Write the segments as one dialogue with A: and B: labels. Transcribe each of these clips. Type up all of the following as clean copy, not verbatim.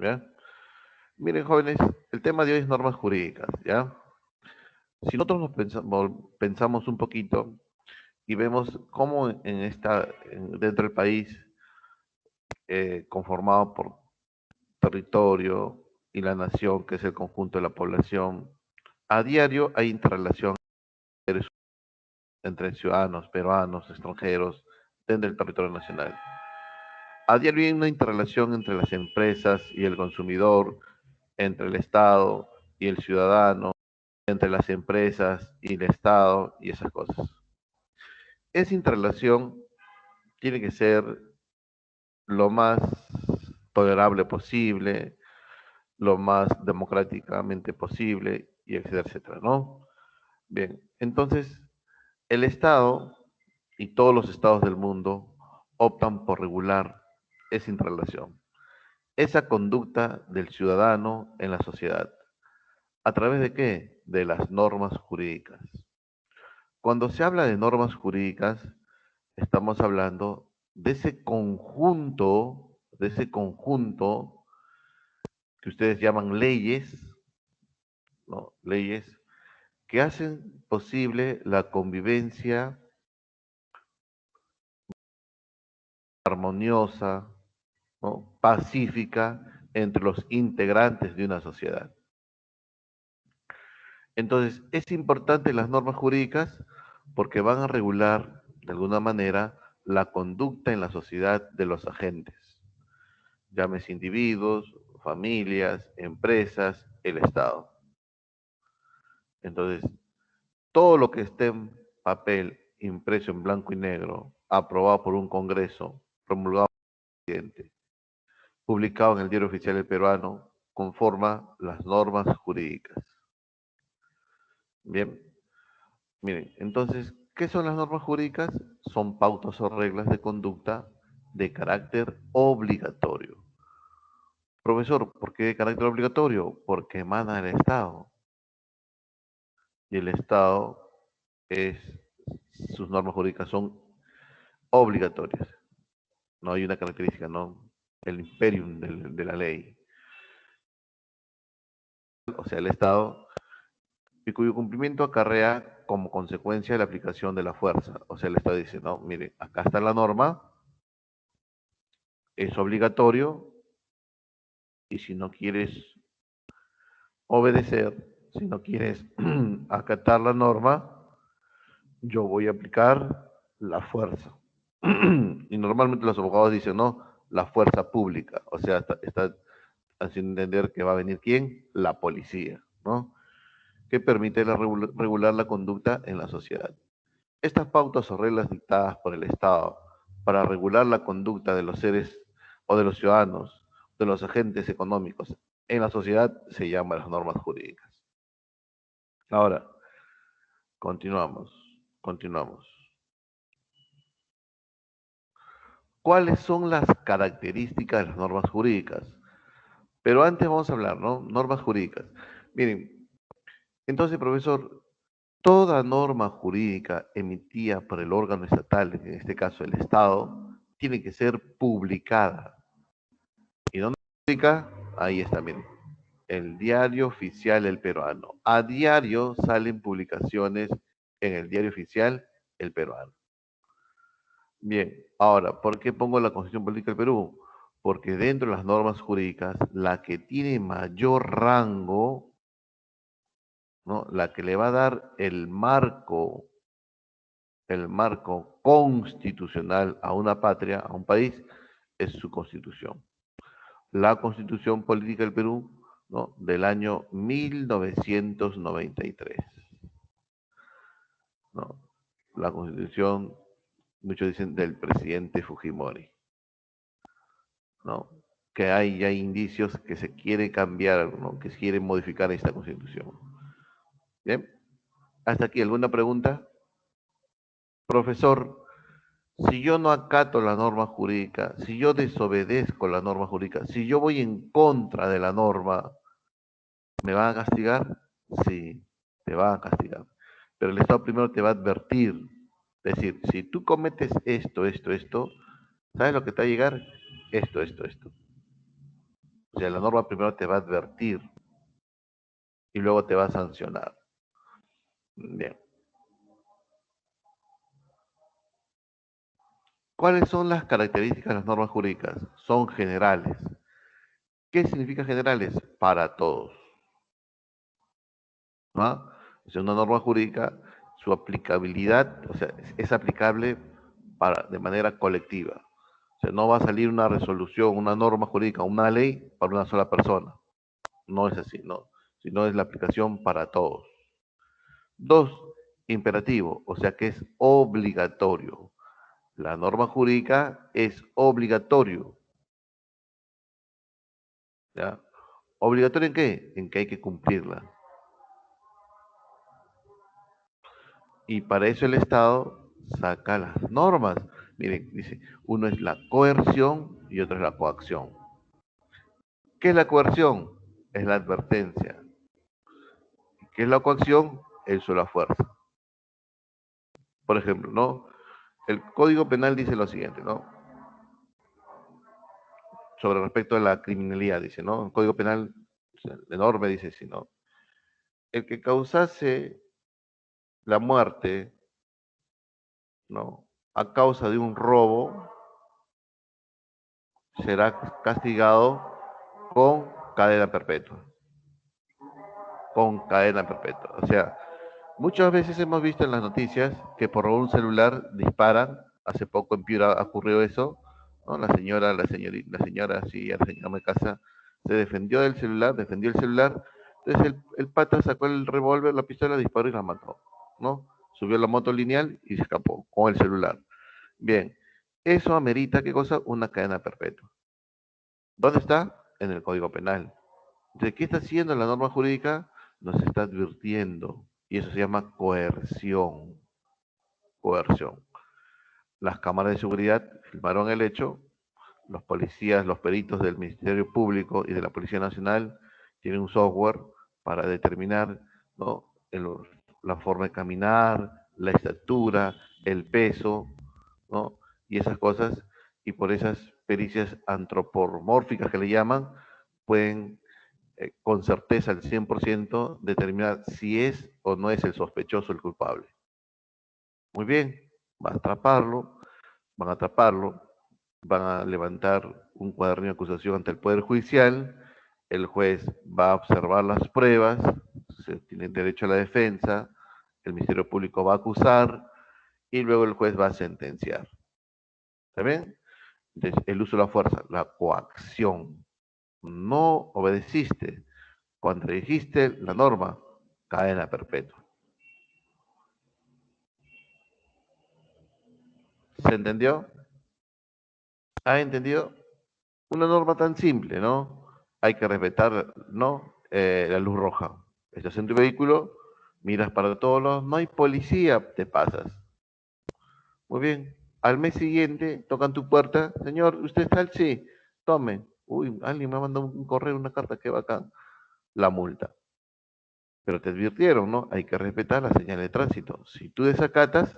A: ¿ya? Miren, jóvenes, el tema de hoy es normas jurídicas, ¿ya? Si nosotros pensamos un poquito y vemos cómo dentro del país, conformado por territorio y la nación, que es el conjunto de la población, a diario hay interrelación entre ciudadanos, peruanos, extranjeros, dentro del territorio nacional. A diario hay una interrelación entre las empresas y el consumidor, entre el Estado y el ciudadano, entre las empresas y el Estado y esas cosas. Esa interrelación tiene que ser lo más tolerable posible, lo más democráticamente posible, y etcétera, etcétera, ¿no? Bien, entonces el Estado y todos los estados del mundo optan por regular esa interrelación, esa conducta del ciudadano en la sociedad. ¿A través de qué? De las normas jurídicas. Cuando se habla de normas jurídicas, estamos hablando de ese conjunto que ustedes llaman leyes, ¿no? Leyes que hacen posible la convivencia armoniosa, ¿no? Pacífica entre los integrantes de una sociedad. Entonces, es importante las normas jurídicas porque van a regular, de alguna manera, la conducta en la sociedad de los agentes, llámese individuos, familias, empresas, el Estado. Entonces, todo lo que esté en papel, impreso en blanco y negro, aprobado por un Congreso, promulgado por el presidente, publicado en el Diario Oficial del Peruano, conforma las normas jurídicas. Bien, miren, entonces, ¿qué son las normas jurídicas? Son pautas o reglas de conducta de carácter obligatorio. Profesor, ¿por qué de carácter obligatorio? Porque emana del Estado. Y el Estado es, sus normas jurídicas son obligatorias. No hay una característica, ¿no? El imperium de la ley. O sea, el Estado, y cuyo cumplimiento acarrea como consecuencia la aplicación de la fuerza. O sea, el Estado dice, no, mire, acá está la norma, es obligatorio, y si no quieres obedecer, si no quieres acatar la norma, yo voy a aplicar la fuerza. Y normalmente los abogados dicen, no, la fuerza pública. O sea, está haciendo entender que va a venir quién, la policía, ¿no? Que permite regular la conducta en la sociedad. Estas pautas o reglas dictadas por el Estado para regular la conducta de los seres o de los ciudadanos, de los agentes económicos en la sociedad se llaman las normas jurídicas. Ahora, continuamos. ¿Cuáles son las características de las normas jurídicas? Pero antes vamos a hablar, ¿no? Normas jurídicas. Miren, entonces, profesor, toda norma jurídica emitida por el órgano estatal, en este caso el Estado, tiene que ser publicada. ¿Y dónde se publica? Ahí está, miren. El Diario Oficial El Peruano. A diario salen publicaciones en el Diario Oficial El Peruano. Bien, ahora, ¿por qué pongo la Constitución Política del Perú? Porque dentro de las normas jurídicas, la que tiene mayor rango, ¿no? La que le va a dar el marco constitucional a una patria, a un país, es su constitución. La Constitución Política del Perú, ¿no? Del año 1993, ¿no? La Constitución, muchos dicen, del presidente Fujimori, ¿no? Que hay ya indicios que se quiere cambiar, ¿no? Que se quiere modificar esta Constitución. Bien, hasta aquí, ¿alguna pregunta? Profesor, si yo no acato la norma jurídica, si yo desobedezco la norma jurídica, si yo voy en contra de la norma, ¿me van a castigar? Sí, te van a castigar. Pero el Estado primero te va a advertir. Es decir, si tú cometes esto, ¿sabes lo que te va a llegar? Esto. O sea, la norma primero te va a advertir y luego te va a sancionar. Bien. ¿Cuáles son las características de las normas jurídicas? Son generales. ¿Qué significa generales? Para todos. ¿No? O sea, una norma jurídica, su aplicabilidad, o sea, es aplicable de manera colectiva. O sea, no va a salir una resolución, una norma jurídica, una ley para una sola persona. No es así, no. Sino es la aplicación para todos. Dos, imperativo, o sea que es obligatorio. La norma jurídica es obligatorio. ¿Ya? ¿Obligatorio en qué? En que hay que cumplirla. Y para eso el Estado saca las normas. Miren, dice, uno es la coerción y otro es la coacción. ¿Qué es la coerción? Es la advertencia. ¿Qué es la coacción? El uso de la fuerza. Por ejemplo, ¿no? El Código Penal dice lo siguiente, ¿no? Sobre respecto a la criminalidad, dice, ¿no? El Código Penal, o sea, enorme, dice, si no. El que causase la muerte, ¿no? A causa de un robo, será castigado con cadena perpetua. Con cadena perpetua. O sea, muchas veces hemos visto en las noticias que por un celular disparan. Hace poco en Piura ocurrió eso. ¿No? La señora, sí, la señora me casa, se defendió del celular, defendió el celular. Entonces el pata sacó el revólver, la pistola, disparó y la mató. ¿No? Subió la moto lineal y se escapó con el celular. Bien, eso amerita, ¿qué cosa? Una cadena perpetua. ¿Dónde está? En el Código Penal. ¿De qué está haciendo la norma jurídica? Nos está advirtiendo. Y eso se llama coerción. Coerción. Las cámaras de seguridad filmaron el hecho. Los policías, los peritos del Ministerio Público y de la Policía Nacional tienen un software para determinar, ¿no? La forma de caminar, la estatura, el peso, ¿no? Y esas cosas, y por esas pericias antropomórficas que le llaman, pueden con certeza al 100% determinar si es o no es el sospechoso el culpable. Muy bien, van a atraparlo, van a atraparlo, van a levantar un cuaderno de acusación ante el Poder Judicial, el juez va a observar las pruebas, se tiene derecho a la defensa, el Ministerio Público va a acusar y luego el juez va a sentenciar. ¿Está bien? Entonces, el uso de la fuerza, la coacción. No obedeciste, cuando dijiste la norma, cadena perpetua. ¿Se entendió? ¿Ha entendido? Una norma tan simple, ¿no? Hay que respetar, ¿no? La luz roja. Estás en tu vehículo, miras para todos lados, no hay policía, te pasas. Muy bien. Al mes siguiente tocan tu puerta, señor, ¿usted está al sí? Tome. Uy, alguien me ha mandado un correo, una carta, qué bacán. La multa. Pero te advirtieron, ¿no? Hay que respetar la señal de tránsito. Si tú desacatas,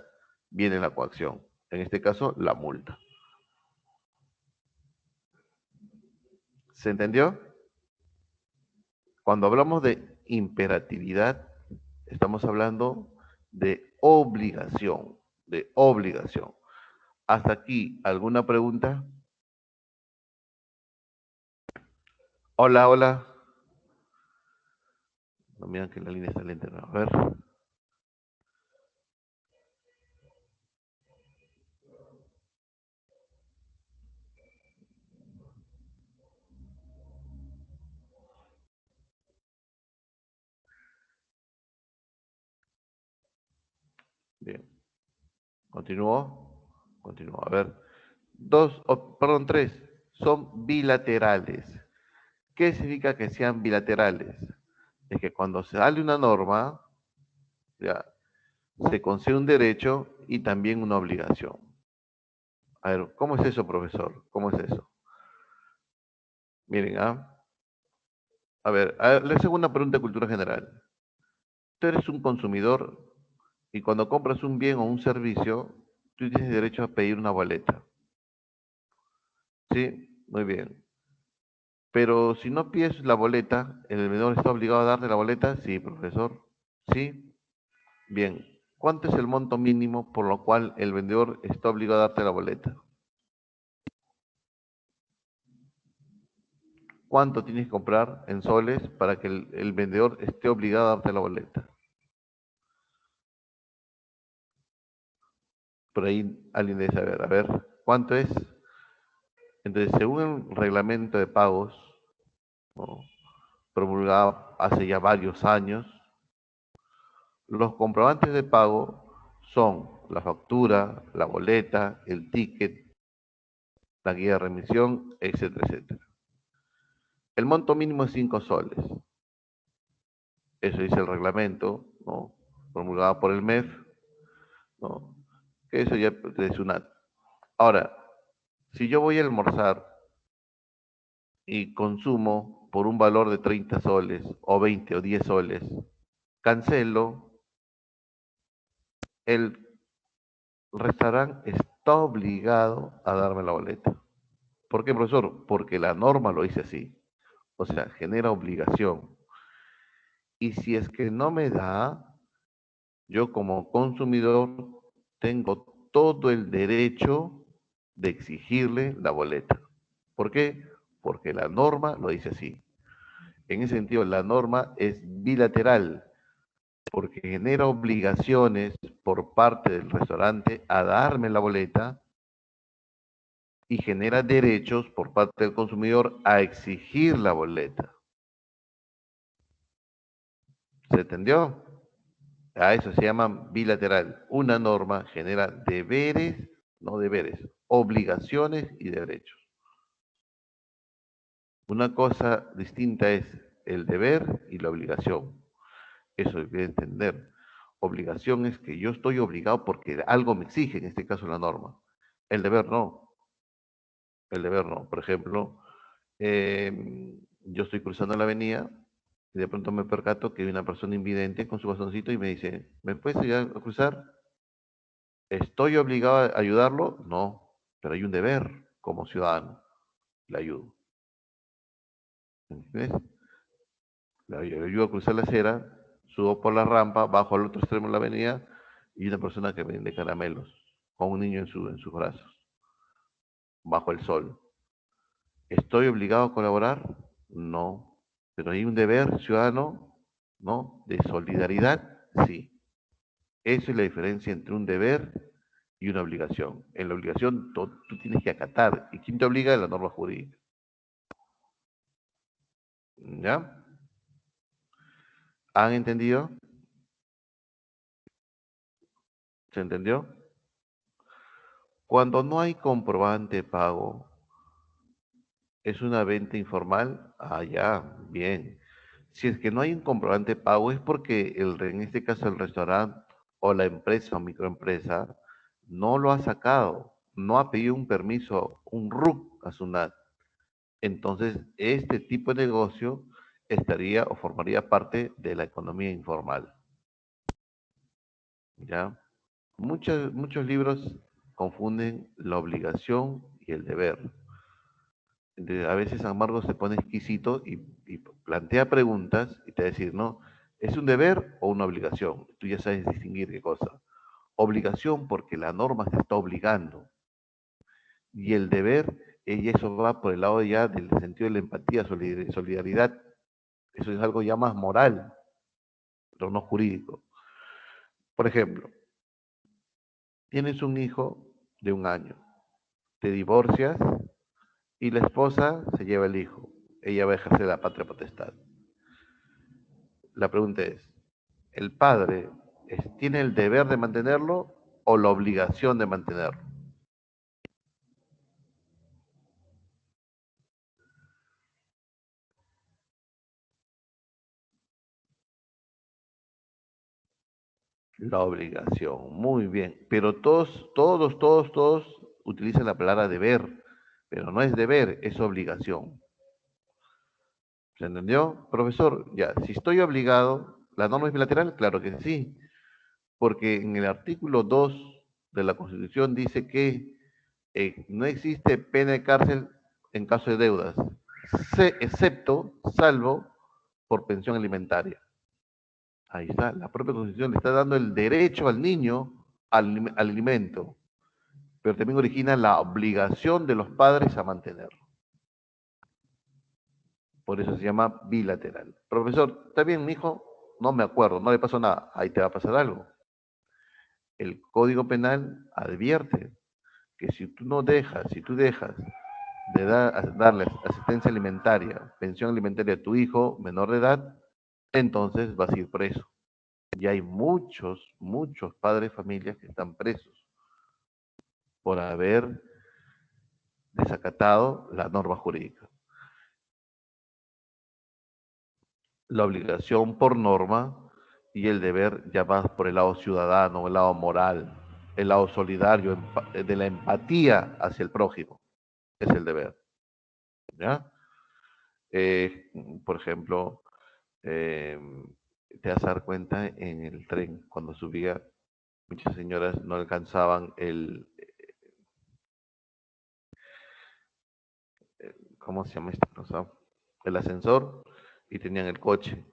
A: viene la coacción. En este caso, la multa. ¿Se entendió? Cuando hablamos de imperatividad, estamos hablando de obligación, de obligación. Hasta aquí, ¿alguna pregunta? Hola, hola. No, miran que la línea está lenta. A ver. Bien. Continúo. Continúo. A ver. Perdón, tres. Son bilaterales. ¿Qué significa que sean bilaterales? Es que cuando se sale una norma, ya, se concede un derecho y también una obligación. A ver, ¿cómo es eso, profesor? ¿Cómo es eso? Miren, les hago una pregunta de cultura general. Tú eres un consumidor y cuando compras un bien o un servicio, tú tienes derecho a pedir una boleta. ¿Sí? Muy bien. Pero si no pides la boleta, ¿el vendedor está obligado a darte la boleta? Sí, profesor. Sí. Bien. ¿Cuánto es el monto mínimo por lo cual el vendedor está obligado a darte la boleta? ¿Cuánto tienes que comprar en soles para que el vendedor esté obligado a darte la boleta? Por ahí alguien debe saber. A ver, ¿cuánto es? Entonces, según el reglamento de pagos, ¿no?, promulgado hace ya varios años, los comprobantes de pago son la factura, la boleta, el ticket, la guía de remisión, etcétera, etcétera. El monto mínimo es 5 soles. Eso dice el reglamento, ¿no?, promulgado por el MEF, ¿no?, que eso ya es una... Ahora, si yo voy a almorzar y consumo por un valor de 30 soles, o 20 o 10 soles, cancelo, el restaurante está obligado a darme la boleta. ¿Por qué, profesor? Porque la norma lo dice así. O sea, genera obligación. Y si es que no me da, yo como consumidor tengo todo el derecho de exigirle la boleta. ¿Por qué? Porque la norma lo dice así. En ese sentido, la norma es bilateral, porque genera obligaciones por parte del restaurante a darme la boleta y genera derechos por parte del consumidor a exigir la boleta. ¿Se entendió? A eso se llama bilateral. Una norma genera deberes, no deberes, obligaciones y derechos. Una cosa distinta es el deber y la obligación. Eso hay que entender. Obligación es que yo estoy obligado porque algo me exige, en este caso la norma. El deber no. El deber no. Por ejemplo, yo estoy cruzando la avenida y de pronto me percato que hay una persona invidente con su bastoncito y me dice, ¿me puedes ayudar a cruzar? ¿Estoy obligado a ayudarlo? No, pero hay un deber como ciudadano. Le ayudo. ¿Entiendes? Le ayudo a cruzar la acera, subo por la rampa, bajo al otro extremo de la avenida y una persona que vende caramelos con un niño en sus brazos, bajo el sol. ¿Estoy obligado a colaborar? No. ¿Pero hay un deber ciudadano? ¿No? ¿De solidaridad? Sí. Esa es la diferencia entre un deber y una obligación. En la obligación tú tienes que acatar. ¿Y quién te obliga? La norma jurídica. ¿Ya? ¿Han entendido? ¿Se entendió? Cuando no hay comprobante de pago, ¿es una venta informal? Ah, ya, bien. Si es que no hay un comprobante de pago es porque en este caso el restaurante o la empresa o microempresa no lo ha sacado, no ha pedido un permiso, un RUC a SUNAT. Entonces, este tipo de negocio estaría o formaría parte de la economía informal. ¿Ya? Muchos libros confunden la obligación y el deber. A veces San Marcos se pone exquisito y plantea preguntas y te va a decir, ¿no? ¿Es un deber o una obligación? Tú ya sabes distinguir qué cosa. Obligación porque la norma te está obligando. Y el deber, y eso va por el lado ya del sentido de la empatía, solidaridad. Eso es algo ya más moral, pero no jurídico. Por ejemplo, tienes un hijo de 1 año, te divorcias y la esposa se lleva el hijo. Ella va a ejercer la patria potestad. La pregunta es, ¿el padre tiene el deber de mantenerlo o la obligación de mantenerlo? La obligación, muy bien. Pero todos utilizan la palabra deber, pero no es deber, es obligación. ¿Se entendió? Profesor, ya, si estoy obligado, ¿la norma es bilateral? Claro que sí, porque en el artículo 2 de la Constitución dice que no existe pena de cárcel en caso de deudas. excepto, salvo por pensión alimentaria. Ahí está, la propia Constitución le está dando el derecho al niño al alimento, pero también origina la obligación de los padres a mantenerlo. Por eso se llama bilateral. Profesor, ¿está bien, mi hijo? No me acuerdo, no le pasó nada. Ahí te va a pasar algo. El Código Penal advierte que si tú dejas de darle asistencia alimentaria, pensión alimentaria a tu hijo menor de edad, entonces vas a ir preso. Y hay muchos padres de familias que están presos por haber desacatado la norma jurídica. La obligación por norma y el deber ya va por el lado ciudadano, el lado moral, el lado solidario, de la empatía hacia el prójimo. Es el deber. ¿Ya? Por ejemplo, eh, te vas a dar cuenta en el tren, cuando subía, muchas señoras no alcanzaban ¿cómo se llama esta cosa? El ascensor y tenían el coche.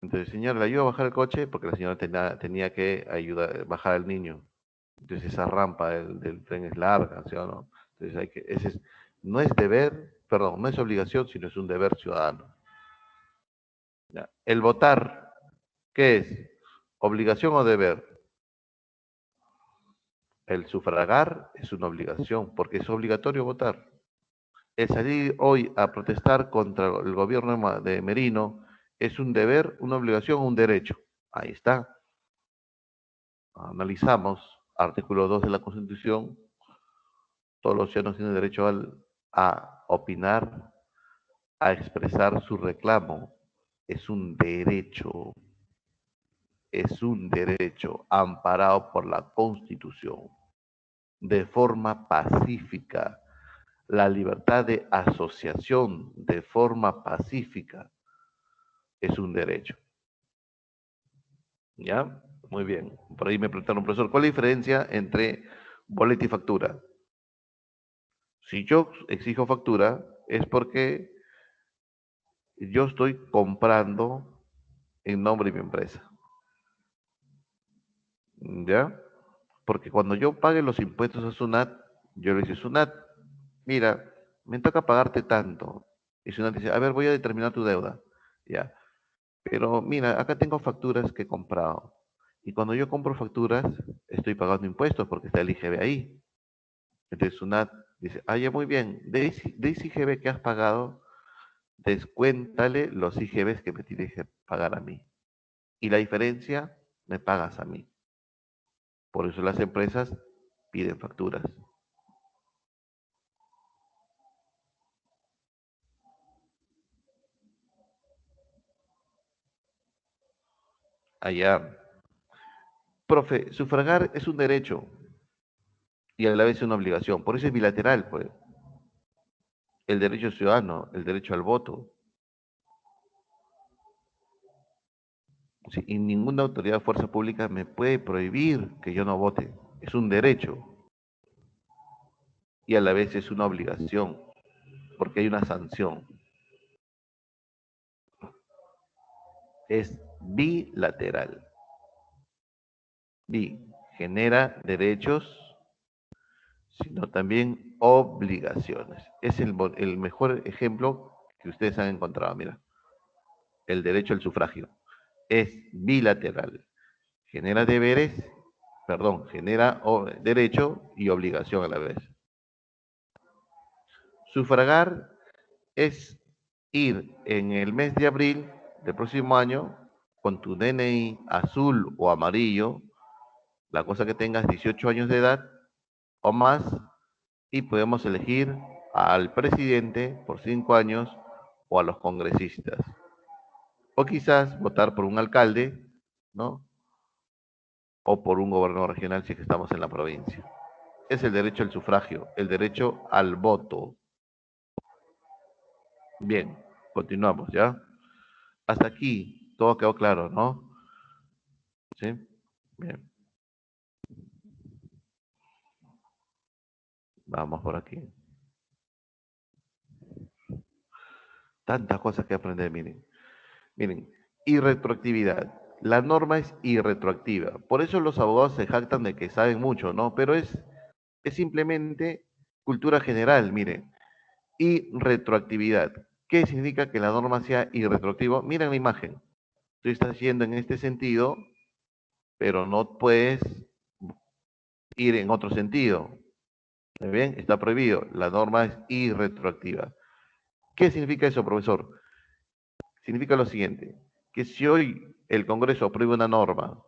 A: Entonces, señora, le ayuda a bajar el coche porque la señora tenía que ayudar, bajar al niño. Entonces, esa rampa del tren es larga, ¿sí o no? Entonces, no es deber, perdón, no es obligación, sino es un deber ciudadano. ¿Ya? El votar, ¿qué es? ¿Obligación o deber? El sufragar es una obligación, porque es obligatorio votar. El salir hoy a protestar contra el gobierno de Merino es un deber, una obligación o un derecho. Ahí está. Analizamos, artículo 2 de la Constitución, todos los ciudadanos tienen derecho a opinar, a expresar su reclamo. Es un derecho amparado por la Constitución, de forma pacífica. La libertad de asociación de forma pacífica es un derecho. ¿Ya? Muy bien. Por ahí me preguntaron, profesor, ¿cuál es la diferencia entre boleto y factura? Si yo exijo factura, es porque yo estoy comprando en nombre de mi empresa. ¿Ya? Porque cuando yo pague los impuestos a SUNAT, yo le digo, SUNAT, mira, me toca pagarte tanto. Y SUNAT dice, a ver, voy a determinar tu deuda. Ya. Pero mira, acá tengo facturas que he comprado. Y cuando yo compro facturas, estoy pagando impuestos porque está el IGB ahí. Entonces SUNAT dice, ah, ya muy bien, de ese IGB que has pagado, descuéntale los IGBs que me tienes que pagar a mí. Y la diferencia me pagas a mí. Por eso las empresas piden facturas. Allá, profe, sufragar es un derecho y a la vez una obligación. Por eso es bilateral, pues. El derecho ciudadano, el derecho al voto. Sí, y ninguna autoridad o fuerza pública me puede prohibir que yo no vote. Es un derecho y a la vez es una obligación, porque hay una sanción. Es bilateral. Bi, genera derechos, sino también obligaciones. Es el mejor ejemplo que ustedes han encontrado, mira, el derecho al sufragio. Es bilateral. Genera deberes, perdón, genera derecho y obligación a la vez. Sufragar es ir en el mes de abril del próximo año con tu DNI azul o amarillo, la cosa que tengas 18 años de edad o más, y podemos elegir al presidente por 5 años o a los congresistas. O quizás votar por un alcalde, ¿no? O por un gobernador regional si es que estamos en la provincia. Es el derecho al sufragio, el derecho al voto. Bien, continuamos, ¿ya? Hasta aquí, todo quedó claro, ¿no? ¿Sí? Bien, vamos por aquí. Tantas cosas que aprender, miren. Miren, irretroactividad. La norma es irretroactiva. Por eso los abogados se jactan de que saben mucho, ¿no? Pero es simplemente cultura general, miren. Irretroactividad. ¿Qué significa que la norma sea irretroactiva? Miren la imagen. Tú estás yendo en este sentido, pero no puedes ir en otro sentido. ¿Está bien? Está prohibido. La norma es irretroactiva. ¿Qué significa eso, profesor? Significa lo siguiente, que si hoy el Congreso aprueba una norma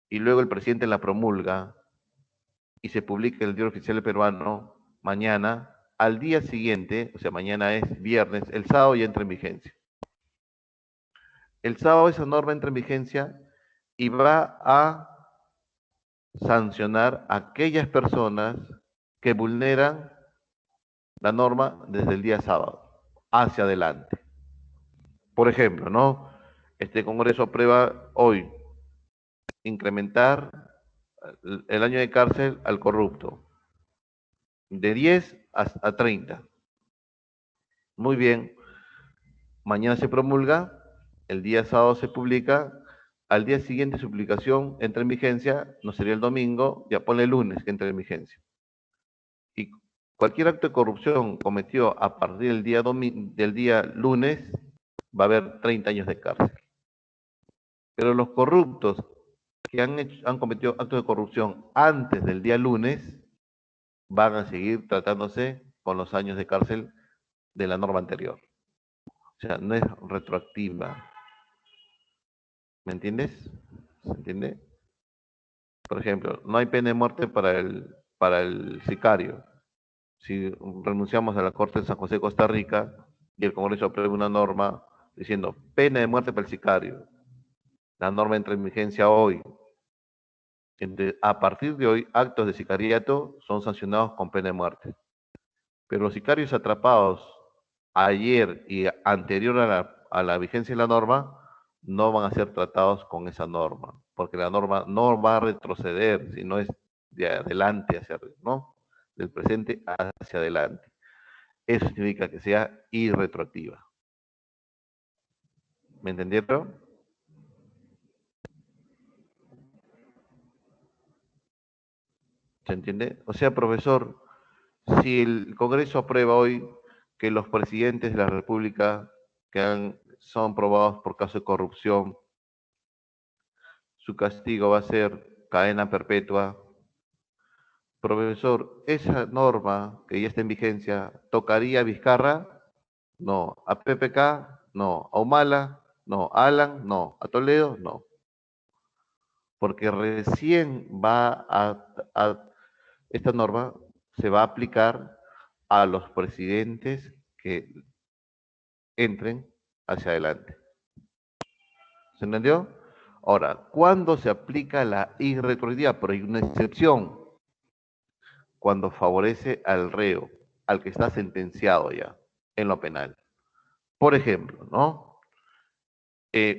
A: y luego el presidente la promulga y se publica en el Diario Oficial Peruano mañana, al día siguiente, o sea, mañana es viernes, el sábado ya entra en vigencia. El sábado esa norma entra en vigencia y va a sancionar a aquellas personas que vulneran la norma desde el día sábado hacia adelante. Por ejemplo, ¿no? Este Congreso aprueba hoy incrementar el año de cárcel al corrupto, de 10 a 30. Muy bien, mañana se promulga, el día sábado se publica, al día siguiente su publicación entra en vigencia, no sería el domingo, ya pone el lunes que entra en vigencia. Y cualquier acto de corrupción cometido a partir del día lunes va a haber 30 años de cárcel. Pero los corruptos que han cometido actos de corrupción antes del día lunes van a seguir tratándose con los años de cárcel de la norma anterior. O sea, no es retroactiva. ¿Me entiendes? ¿Se entiende? Por ejemplo, no hay pena de muerte para el sicario. Si renunciamos a la Corte de San José de Costa Rica y el Congreso aprueba una norma diciendo pena de muerte para el sicario, la norma entra en vigencia hoy. Entonces, a partir de hoy, actos de sicariato son sancionados con pena de muerte. Pero los sicarios atrapados ayer y anterior a la vigencia de la norma no van a ser tratados con esa norma, porque la norma no va a retroceder, sino es de adelante hacia arriba, ¿no? Del presente hacia adelante. Eso significa que sea irretroactiva. ¿Me entendieron? ¿Se entiende? O sea, profesor, si el Congreso aprueba hoy que los presidentes de la República son probados por caso de corrupción, su castigo va a ser cadena perpetua. Profesor, ¿esa norma que ya está en vigencia tocaría a Vizcarra? No. ¿A PPK? No. ¿A Humala? No. ¿A Alan? No. ¿A Toledo? No. Porque recién esta norma se va a aplicar a los presidentes que entren hacia adelante. ¿Se entendió? Ahora, ¿cuándo se aplica la irretroactividad? Pero hay una excepción, cuando favorece al reo, al que está sentenciado ya en lo penal. Por ejemplo, ¿no?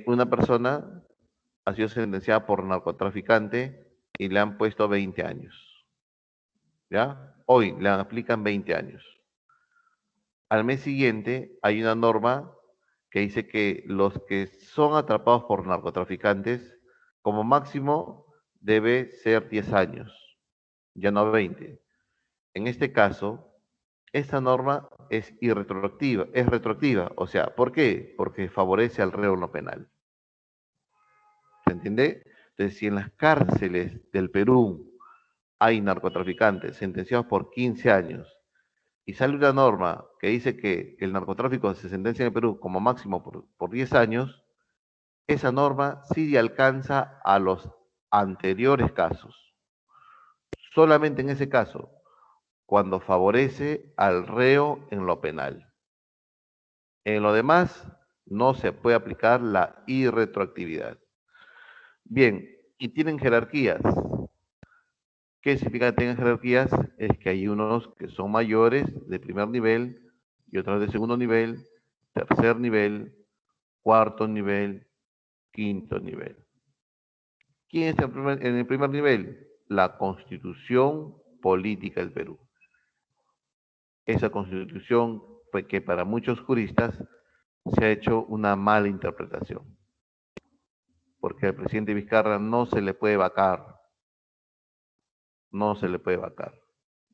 A: Una persona ha sido sentenciada por narcotraficante y le han puesto 20 años. ¿Ya? Hoy le aplican 20 años. Al mes siguiente hay una norma que dice que los que son atrapados por narcotraficantes, como máximo debe ser 10 años, ya no 20. En este caso, esta norma es irretroactiva, es retroactiva. O sea, ¿por qué? Porque favorece al reo en lo penal. ¿Se entiende? Entonces, si en las cárceles del Perú hay narcotraficantes sentenciados por 15 años y sale una norma que dice que el narcotráfico se sentencia en el Perú como máximo por 10 años, esa norma sí alcanza a los anteriores casos. Solamente en ese caso, cuando favorece al reo en lo penal. En lo demás, no se puede aplicar la irretroactividad. Bien, y tienen jerarquías. ¿Qué significa que tengan jerarquías? Es que hay unos que son mayores de primer nivel y otros de segundo nivel, tercer nivel, cuarto nivel, quinto nivel. ¿Quién está en el primer nivel? La Constitución Política del Perú. Esa Constitución fue que para muchos juristas se ha hecho una mala interpretación, porque al presidente Vizcarra no se le puede vacar, no se le puede vacar,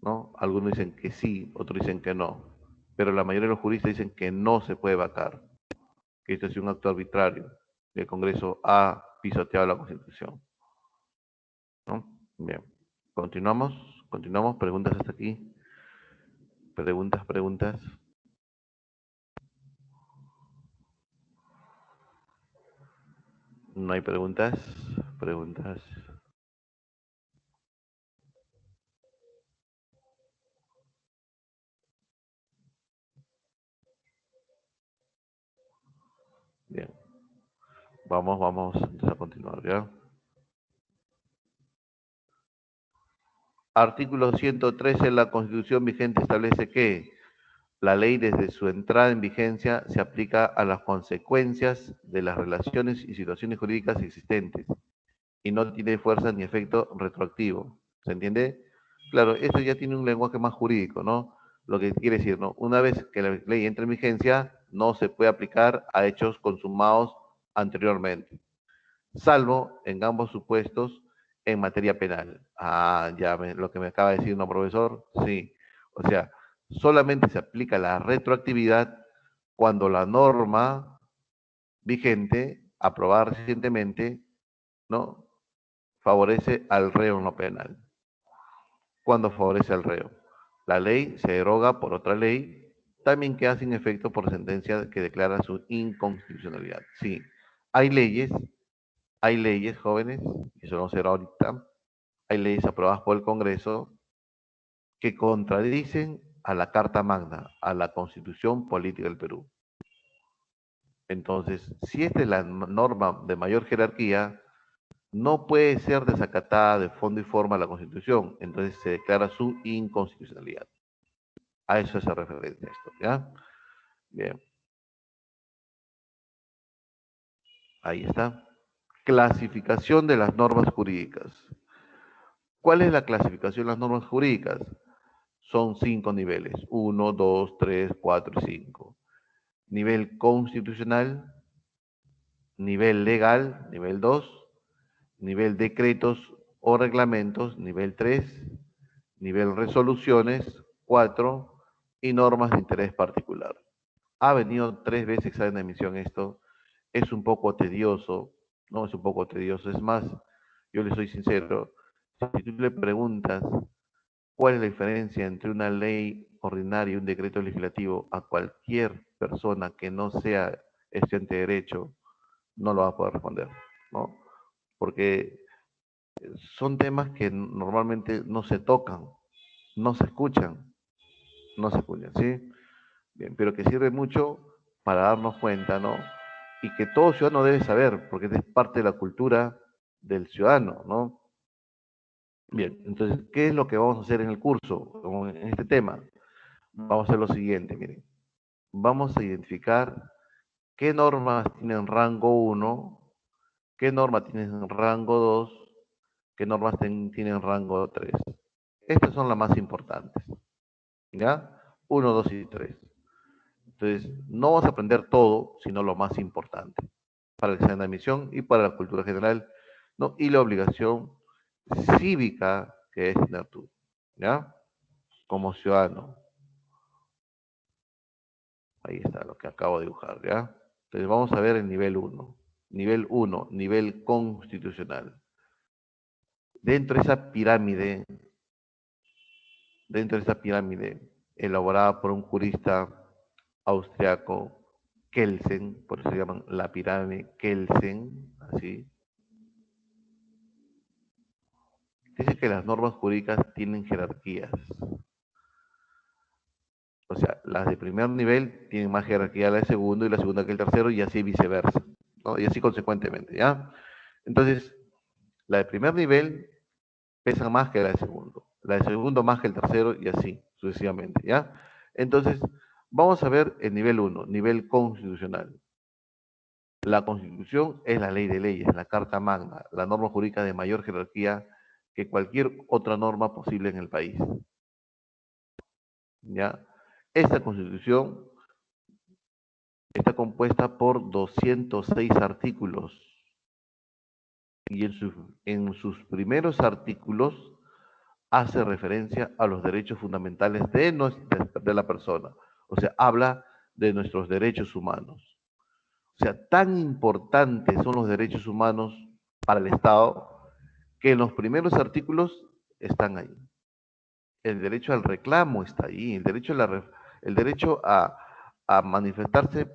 A: ¿no? Algunos dicen que sí, otros dicen que no, pero la mayoría de los juristas dicen que no se puede vacar, que esto es un acto arbitrario, y el Congreso ha pisoteado la Constitución, ¿no? Bien, continuamos, continuamos, preguntas hasta aquí, preguntas, preguntas. No hay preguntas, preguntas. Bien, vamos entonces a continuar, ¿ya? Artículo 113 de la Constitución vigente establece que la ley desde su entrada en vigencia se aplica a las consecuencias de las relaciones y situaciones jurídicas existentes y no tiene fuerza ni efecto retroactivo. ¿Se entiende? Claro, esto ya tiene un lenguaje más jurídico, ¿no? Lo que quiere decir, ¿no? Una vez que la ley entra en vigencia, no se puede aplicar a hechos consumados anteriormente, salvo en ambos supuestos en materia penal. Lo que me acaba de decir un profesor, sí. O sea, solamente se aplica la retroactividad cuando la norma vigente, aprobada recientemente, ¿no? Favorece al reo en lo penal. Cuando favorece al reo. La ley se deroga por otra ley, también queda sin efecto por sentencia que declara su inconstitucionalidad. Sí, hay leyes, jóvenes, y eso vamos a ver ahorita, hay leyes aprobadas por el Congreso que contradicen a la Carta Magna, a la Constitución Política del Perú. Entonces, si esta es la norma de mayor jerarquía, no puede ser desacatada de fondo y forma a la Constitución, entonces se declara su inconstitucionalidad. A eso se referencia esto, ¿ya? Bien, ahí está. Clasificación de las normas jurídicas. ¿Cuál es la clasificación de las normas jurídicas? Son 5 niveles, 1, 2, 3, 4 y 5. Nivel constitucional, nivel legal, nivel 2, nivel decretos o reglamentos, nivel 3, nivel resoluciones, 4, y normas de interés particular. Ha venido 3 veces examen de admisión esto, es un poco tedioso, no es un poco tedioso, es más, yo le soy sincero, si tú le preguntas cuál es la diferencia entre una ley ordinaria y un decreto legislativo a cualquier persona que no sea estudiante de derecho, no lo va a poder responder, ¿no? Porque son temas que normalmente no se tocan, no se escuchan, no se escuchan, ¿sí? Bien, pero que sirve mucho para darnos cuenta, ¿no? Y que todo ciudadano debe saber, porque es parte de la cultura del ciudadano, ¿no? Bien, entonces, ¿qué es lo que vamos a hacer en el curso, en este tema? Vamos a hacer lo siguiente, miren. Vamos a identificar qué normas tienen rango 1, qué normas tienen rango 2, qué normas tienen rango 3. Estas son las más importantes, ¿ya? 1, 2 y 3. Entonces, no vamos a aprender todo, sino lo más importante para el examen de admisión y para la cultura general, ¿no? Y la obligación cívica que es tener tú, ¿ya? Como ciudadano. Ahí está lo que acabo de dibujar, ¿ya? Entonces, vamos a ver el nivel 1. Nivel 1, nivel constitucional. Dentro de esa pirámide, dentro de esa pirámide elaborada por un jurista austriaco, Kelsen, por eso se llaman la pirámide Kelsen, así. Dice que las normas jurídicas tienen jerarquías. O sea, las de primer nivel tienen más jerarquía que la de segundo y la segunda que el tercero y así viceversa, ¿no? Y así consecuentemente, ¿ya? Entonces, la de primer nivel pesa más que la de segundo, la de segundo más que el tercero y así sucesivamente, ¿ya? Entonces, vamos a ver el nivel 1, nivel constitucional. La Constitución es la ley de leyes, la Carta Magna, la norma jurídica de mayor jerarquía que cualquier otra norma posible en el país, ¿ya? Esta Constitución está compuesta por 206 artículos y en sus primeros artículos hace referencia a los derechos fundamentales de la persona. O sea, habla de nuestros derechos humanos. O sea, tan importantes son los derechos humanos para el Estado que en los primeros artículos están ahí. El derecho al reclamo está ahí, el derecho a manifestarse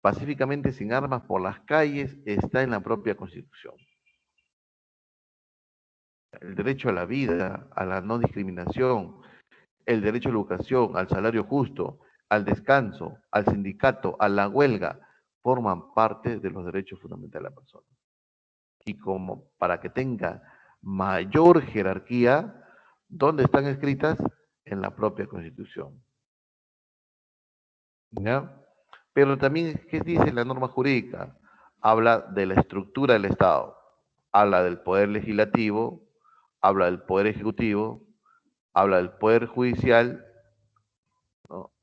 A: pacíficamente sin armas por las calles está en la propia Constitución. El derecho a la vida, a la no discriminación, el derecho a la educación, al salario justo, al descanso, al sindicato, a la huelga, forman parte de los derechos fundamentales de la persona. Y como para que tenga mayor jerarquía, ¿dónde están escritas? En la propia Constitución. ¿Ya? Pero también, ¿qué dice la norma jurídica? Habla de la estructura del Estado, habla del poder legislativo, habla del poder ejecutivo, habla del poder judicial, ¿no?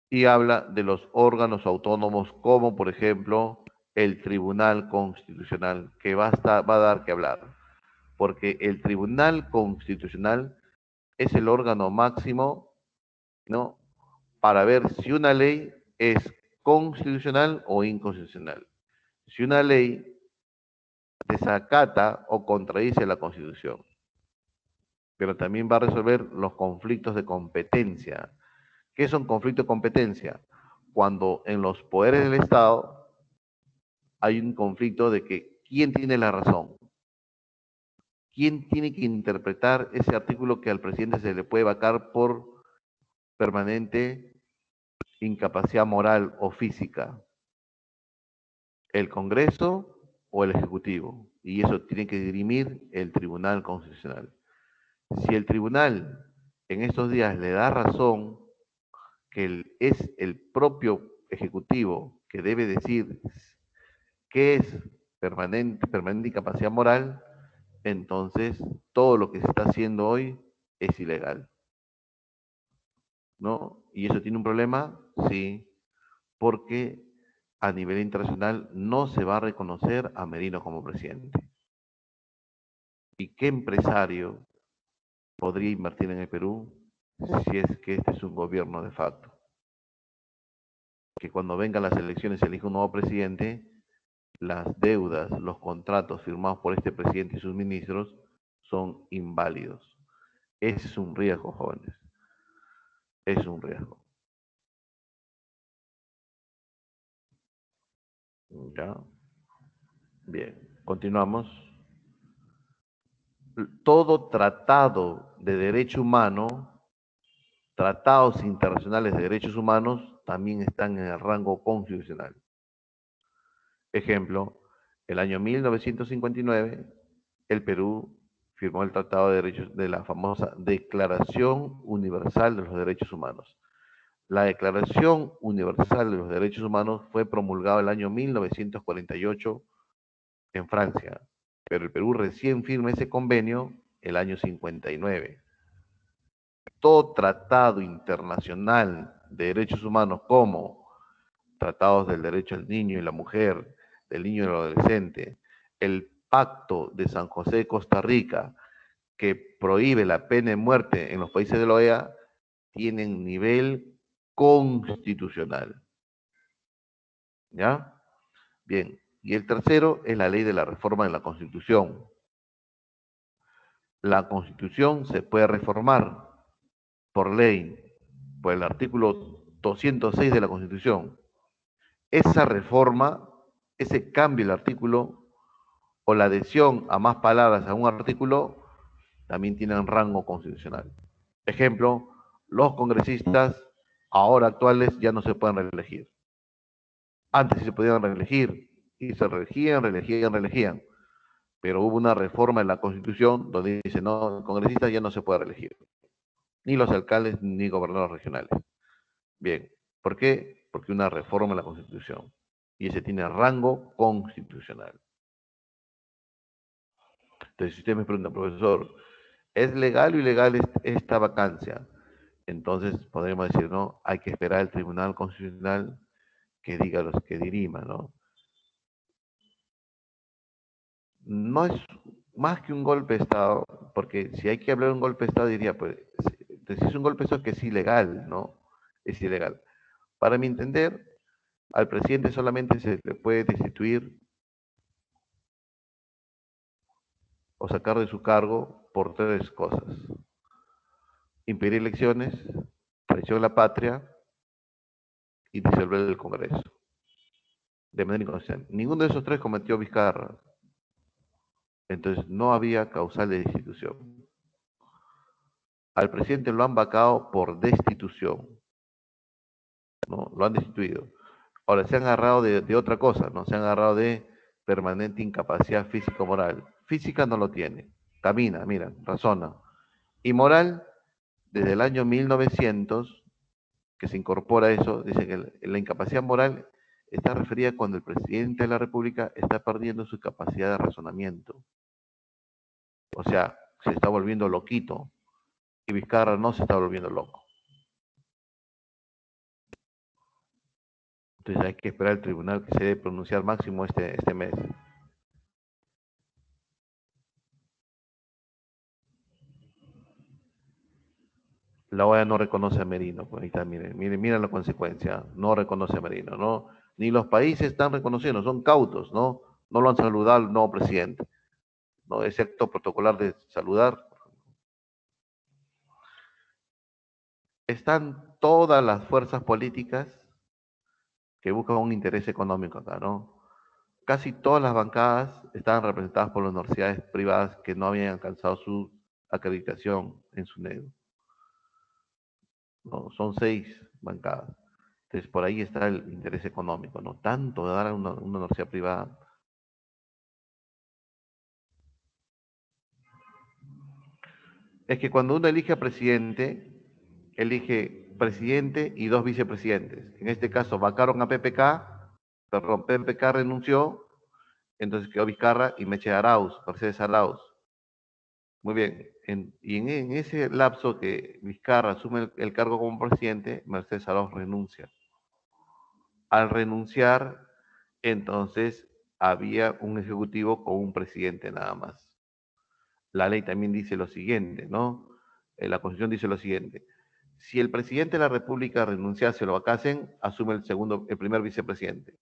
A: Y habla de los órganos autónomos como, por ejemplo, el Tribunal Constitucional, que va a dar que hablar, porque el Tribunal Constitucional es el órgano máximo, ¿no? Para ver si una ley es constitucional o inconstitucional. Si una ley desacata o contradice la Constitución, pero también va a resolver los conflictos de competencia. ¿Qué son conflictos de competencia? Cuando en los poderes del Estado hay un conflicto de que quién tiene la razón, quién tiene que interpretar ese artículo que al presidente se le puede vacar por permanente incapacidad moral o física, el Congreso o el Ejecutivo. Y eso tiene que dirimir el Tribunal Constitucional. Si el tribunal en estos días le da razón que es el propio Ejecutivo que debe decir qué es permanente incapacidad moral, entonces todo lo que se está haciendo hoy es ilegal, ¿no? ¿Y eso tiene un problema? Sí, porque a nivel internacional no se va a reconocer a Merino como presidente. ¿Y qué empresario podría invertir en el Perú si es que este es un gobierno de facto? Que cuando vengan las elecciones se elija un nuevo presidente, las deudas, los contratos firmados por este presidente y sus ministros son inválidos. Ese es un riesgo, jóvenes. Es un riesgo. ¿Ya? Bien, continuamos. Todo tratado de derecho humano, tratados internacionales de derechos humanos, también están en el rango constitucional. Ejemplo, el año 1959, el Perú firmó el Tratado de Derechos de la famosa Declaración Universal de los Derechos Humanos. La Declaración Universal de los Derechos Humanos fue promulgada el año 1948 en Francia, pero el Perú recién firma ese convenio el año 59. Todo tratado internacional de derechos humanos como tratados del derecho del niño y la mujer, del niño y el adolescente, el Pacto de San José de Costa Rica, que prohíbe la pena de muerte en los países de la OEA, tienen nivel constitucional. ¿Ya? Bien. Y el tercero es la ley de la reforma de la Constitución. La Constitución se puede reformar por ley, por el artículo 206 de la Constitución. Esa reforma, ese cambio del artículo o la adhesión a más palabras a un artículo también tienen rango constitucional. Ejemplo, los congresistas ahora actuales ya no se pueden reelegir. Antes sí se podían reelegir y se reelegían. Pero hubo una reforma en la Constitución donde dice, no, el congresista ya no se puede reelegir. Ni los alcaldes ni gobernadores regionales. Bien, ¿por qué? Porque una reforma en la Constitución. Y ese tiene rango constitucional. Entonces, si usted me pregunta, profesor, ¿es legal o ilegal esta vacancia? Entonces podremos decir, ¿no? Hay que esperar al Tribunal Constitucional que diga los que dirima, ¿no? No es más que un golpe de Estado, porque si hay que hablar de un golpe de Estado, diría, pues, si es un golpe de Estado que es ilegal, ¿no? Es ilegal. Para mi entender, al presidente solamente se le puede destituir o sacar de su cargo por tres cosas: impedir elecciones, traición a la patria y disolver el Congreso de manera inconstitucional. Ninguno de esos tres cometió Vizcarra, entonces no había causal de destitución. Al presidente lo han vacado por destitución, ¿no? Lo han destituido. Ahora se han agarrado de otra cosa, ¿no? Se han agarrado de permanente incapacidad físico-moral. Física no lo tiene, camina, mira, razona. Y moral, desde el año 1900, que se incorpora eso, dice que la incapacidad moral está referida cuando el presidente de la República está perdiendo su capacidad de razonamiento. O sea, se está volviendo loquito. Y Vizcarra no se está volviendo loco. Entonces hay que esperar al tribunal que se debe pronunciar máximo este mes. La OEA no reconoce a Merino, pues ahí está, miren la consecuencia, no reconoce a Merino, ¿no? Ni los países están reconociendo, son cautos, ¿no? No lo han saludado al nuevo presidente, ¿no? Ese acto protocolar de saludar. Están todas las fuerzas políticas que buscan un interés económico acá, ¿no? Casi todas las bancadas estaban representadas por las universidades privadas que no habían alcanzado su acreditación en su negro, ¿no? Son 6 bancadas. Entonces, por ahí está el interés económico, ¿no? Tanto de dar a una universidad privada. Es que cuando uno elige a presidente, elige presidente y 2 vicepresidentes. En este caso, vacaron a PPK, perdón, PPK renunció, entonces quedó Vizcarra y Meche Arauz, Mercedes Arauz. Muy bien, en ese lapso que Vizcarra asume el cargo como presidente, Mercedes Arauz renuncia. Al renunciar, entonces había un ejecutivo con un presidente nada más. La ley también dice lo siguiente, ¿no? La Constitución dice lo siguiente: si el presidente de la República renunciase o lo vacasen, asume el primer vicepresidente.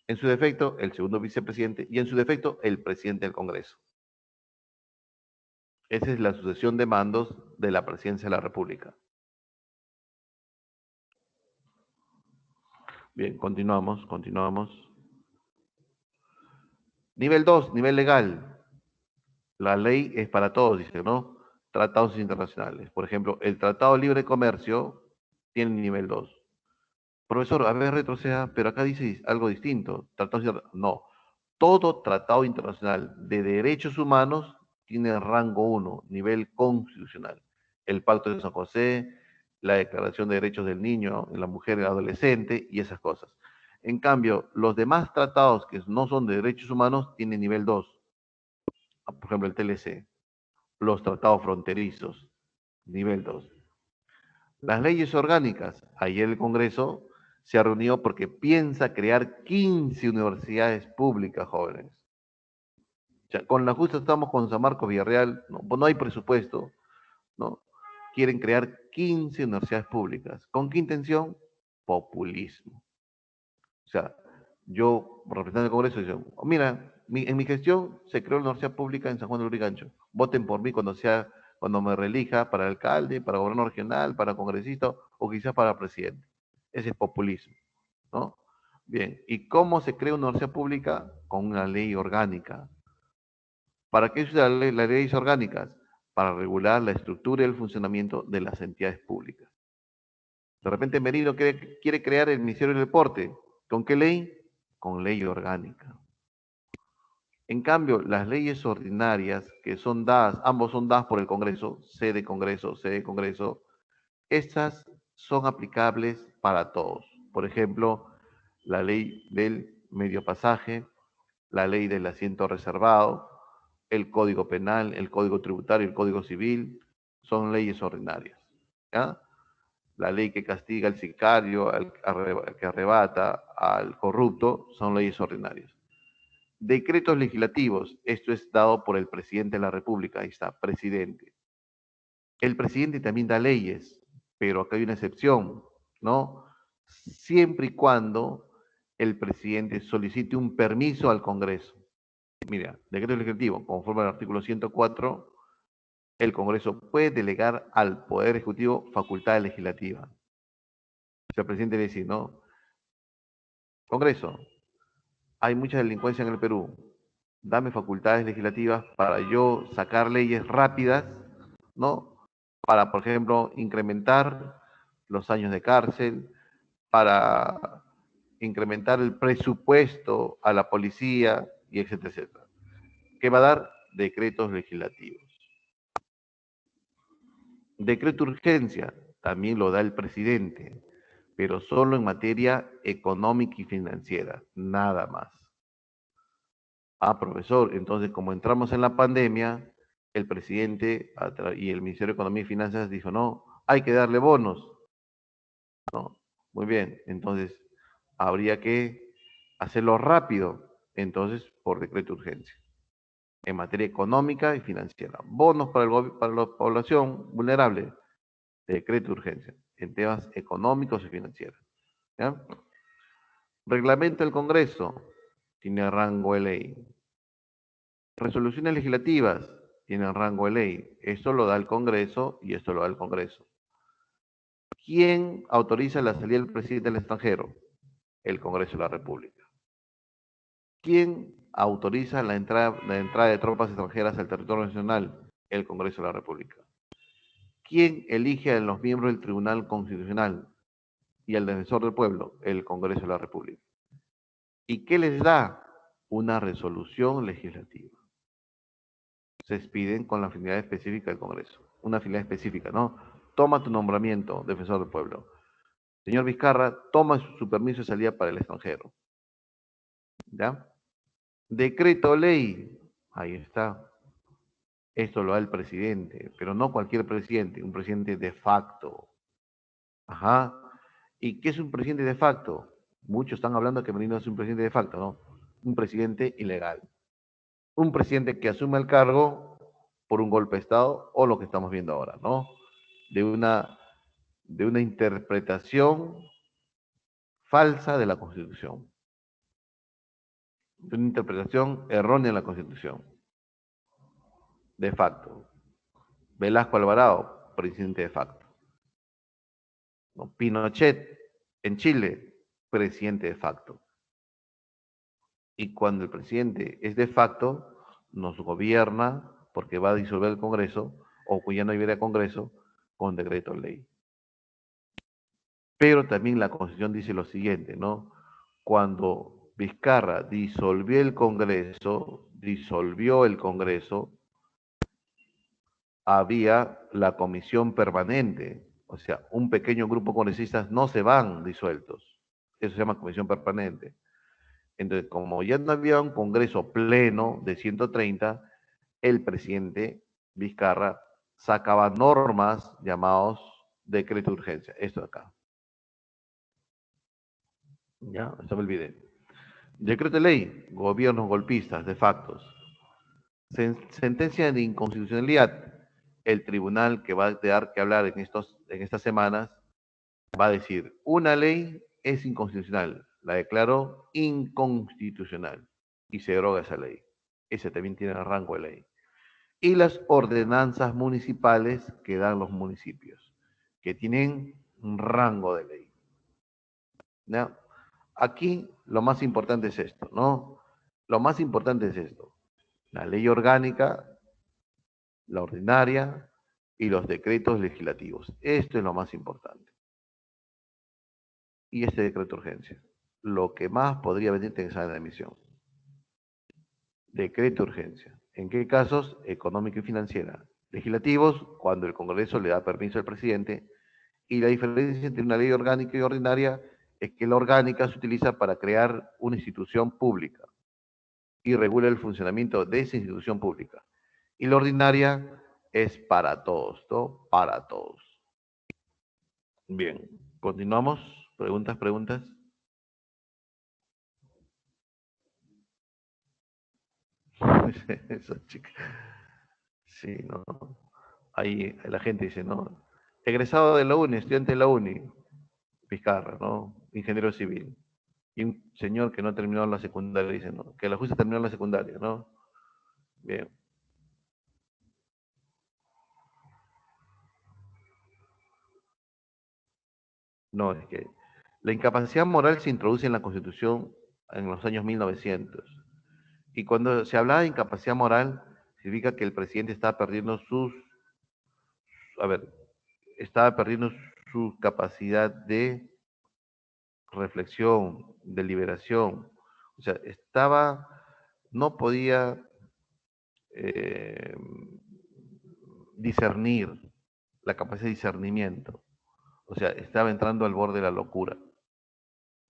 A: En su defecto, el segundo vicepresidente y en su defecto, el presidente del Congreso. Esa es la sucesión de mandos de la presidencia de la República. Bien, continuamos. Nivel 2, nivel legal. La ley es para todos, dice, ¿no? Tratados internacionales. Por ejemplo, el Tratado de Libre Comercio tiene nivel 2. Profesor, a ver, retroceda, pero acá dice algo distinto. No, todo tratado internacional de derechos humanos tiene rango 1, nivel constitucional. El Pacto de San José, la Declaración de Derechos del Niño, de la Mujer y el Adolescente y esas cosas. En cambio, los demás tratados que no son de derechos humanos tienen nivel 2. Por ejemplo, el TLC, los tratados fronterizos, nivel 2. Las leyes orgánicas, ayer el Congreso se ha reunido porque piensa crear 15 universidades públicas, jóvenes. O sea, con la justa estamos con San Marcos Villarreal, no, pues no hay presupuesto, ¿no? Quieren crear 15 universidades públicas. ¿Con qué intención? Populismo. O sea, yo, representante del Congreso, digo, mira, en mi gestión se creó la universidad pública en San Juan de Lurigancho. Voten por mí cuando me reelija para alcalde, para gobernador regional, para congresista o quizás para presidente. Ese es populismo, ¿no? Bien, ¿y cómo se crea una universidad pública? Con una ley orgánica. ¿Para qué es las leyes orgánicas? Para regular la estructura y el funcionamiento de las entidades públicas. De repente Merino quiere crear el Ministerio del Deporte. ¿Con qué ley? Con ley orgánica. En cambio, las leyes ordinarias, que son dadas, ambos son dadas por el Congreso, sede Congreso, estas son aplicables para todos. Por ejemplo, la ley del medio pasaje, la ley del asiento reservado, el Código Penal, el Código Tributario, el Código Civil, son leyes ordinarias. ¿Ya? La ley que castiga al sicario, al que arrebata, al corrupto, son leyes ordinarias. Decretos legislativos, esto es dado por el presidente de la República, ahí está, presidente. El presidente también da leyes, pero acá hay una excepción, ¿no? Siempre y cuando el presidente solicite un permiso al Congreso. Mira, decreto legislativo, conforme al artículo 104, el Congreso puede delegar al Poder Ejecutivo facultad legislativa. O sea, el presidente le dice, ¿no? Congreso, hay mucha delincuencia en el Perú. Dame facultades legislativas para yo sacar leyes rápidas, ¿no? Para, por ejemplo, incrementar los años de cárcel, para incrementar el presupuesto a la policía, y etcétera, etcétera. ¿Qué va a dar? Decretos legislativos. Decreto de urgencia también lo da el presidente, pero solo en materia económica y financiera, nada más. Ah, profesor, entonces como entramos en la pandemia, el presidente y el Ministerio de Economía y Finanzas dijo, no, hay que darle bonos. No, muy bien, entonces habría que hacerlo rápido, entonces por decreto de urgencia, en materia económica y financiera. Bonos para la población vulnerable, decreto de urgencia, en temas económicos y financieros. ¿Ya? Reglamento del Congreso, tiene rango de ley. Resoluciones legislativas, tienen rango de ley. Esto lo da el Congreso y esto lo da el Congreso. ¿Quién autoriza la salida del presidente al extranjero? El Congreso de la República. ¿Quién autoriza la entrada de tropas extranjeras al territorio nacional? El Congreso de la República. ¿Quién elige a los miembros del Tribunal Constitucional y al defensor del pueblo? El Congreso de la República. ¿Y qué les da? Una resolución legislativa. Se expiden con la finalidad específica del Congreso. Una finalidad específica, ¿no? Toma tu nombramiento, defensor del pueblo. Señor Vizcarra, toma su permiso de salida para el extranjero. ¿Ya? Decreto ley. Ahí está. Esto lo da el presidente, pero no cualquier presidente, un presidente de facto. Ajá. ¿Y qué es un presidente de facto? Muchos están hablando que Merino es un presidente de facto, ¿no? Un presidente ilegal. Un presidente que asume el cargo por un golpe de Estado o lo que estamos viendo ahora, ¿no? De una, de una interpretación falsa de la Constitución, de una interpretación errónea de la Constitución, de facto. Velasco Alvarado, presidente de facto. ¿No? Pinochet, en Chile, presidente de facto. Y cuando el presidente es de facto, nos gobierna porque va a disolver el Congreso, o ya no hubiera Congreso, con decreto de ley. Pero también la Constitución dice lo siguiente, ¿no? Cuando Vizcarra disolvió el Congreso, había la comisión permanente, o sea, un pequeño grupo de congresistas no se van disueltos. Eso se llama comisión permanente. Entonces, como ya no había un Congreso pleno de 130, el presidente Vizcarra sacaba normas llamados decreto de urgencia. Esto de acá. Ya, esto me olvidé. Decreto de ley, gobiernos golpistas, de factos. Sentencia de inconstitucionalidad. El tribunal que va a dar que hablar en estas semanas va a decir, una ley es inconstitucional, la declaró inconstitucional y se deroga esa ley. Ese también tiene el rango de ley. Y las ordenanzas municipales que dan los municipios, que tienen un rango de ley. ¿Ya? Aquí lo más importante es esto, ¿no? Lo más importante es esto. La ley orgánica, la ordinaria y los decretos legislativos. Esto es lo más importante. Y este decreto de urgencia. Lo que más podría venirte en examen de admisión. Decreto de urgencia. ¿En qué casos? Económica y financiera. Legislativos, cuando el Congreso le da permiso al presidente. Y la diferencia entre una ley orgánica y ordinaria es que la orgánica se utiliza para crear una institución pública y regula el funcionamiento de esa institución pública. Y la ordinaria es para todos, ¿no? Para todos. Bien, continuamos. Preguntas, preguntas. Esa chica. Sí, no. Ahí la gente dice, ¿no? Egresado de la uni, estudiante de la uni, Vizcarra, ¿no? Ingeniero civil. Y un señor que no terminó la secundaria dice, ¿no? Que la justa terminó la secundaria, ¿no? Bien. No, es que la incapacidad moral se introduce en la Constitución en los años 1900. Y cuando se hablaba de incapacidad moral, significa que el presidente estaba perdiendo a ver, estaba perdiendo su capacidad de reflexión, de liberación. O sea, no podía eh, discernir, la capacidad de discernimiento. O sea, estaba entrando al borde de la locura.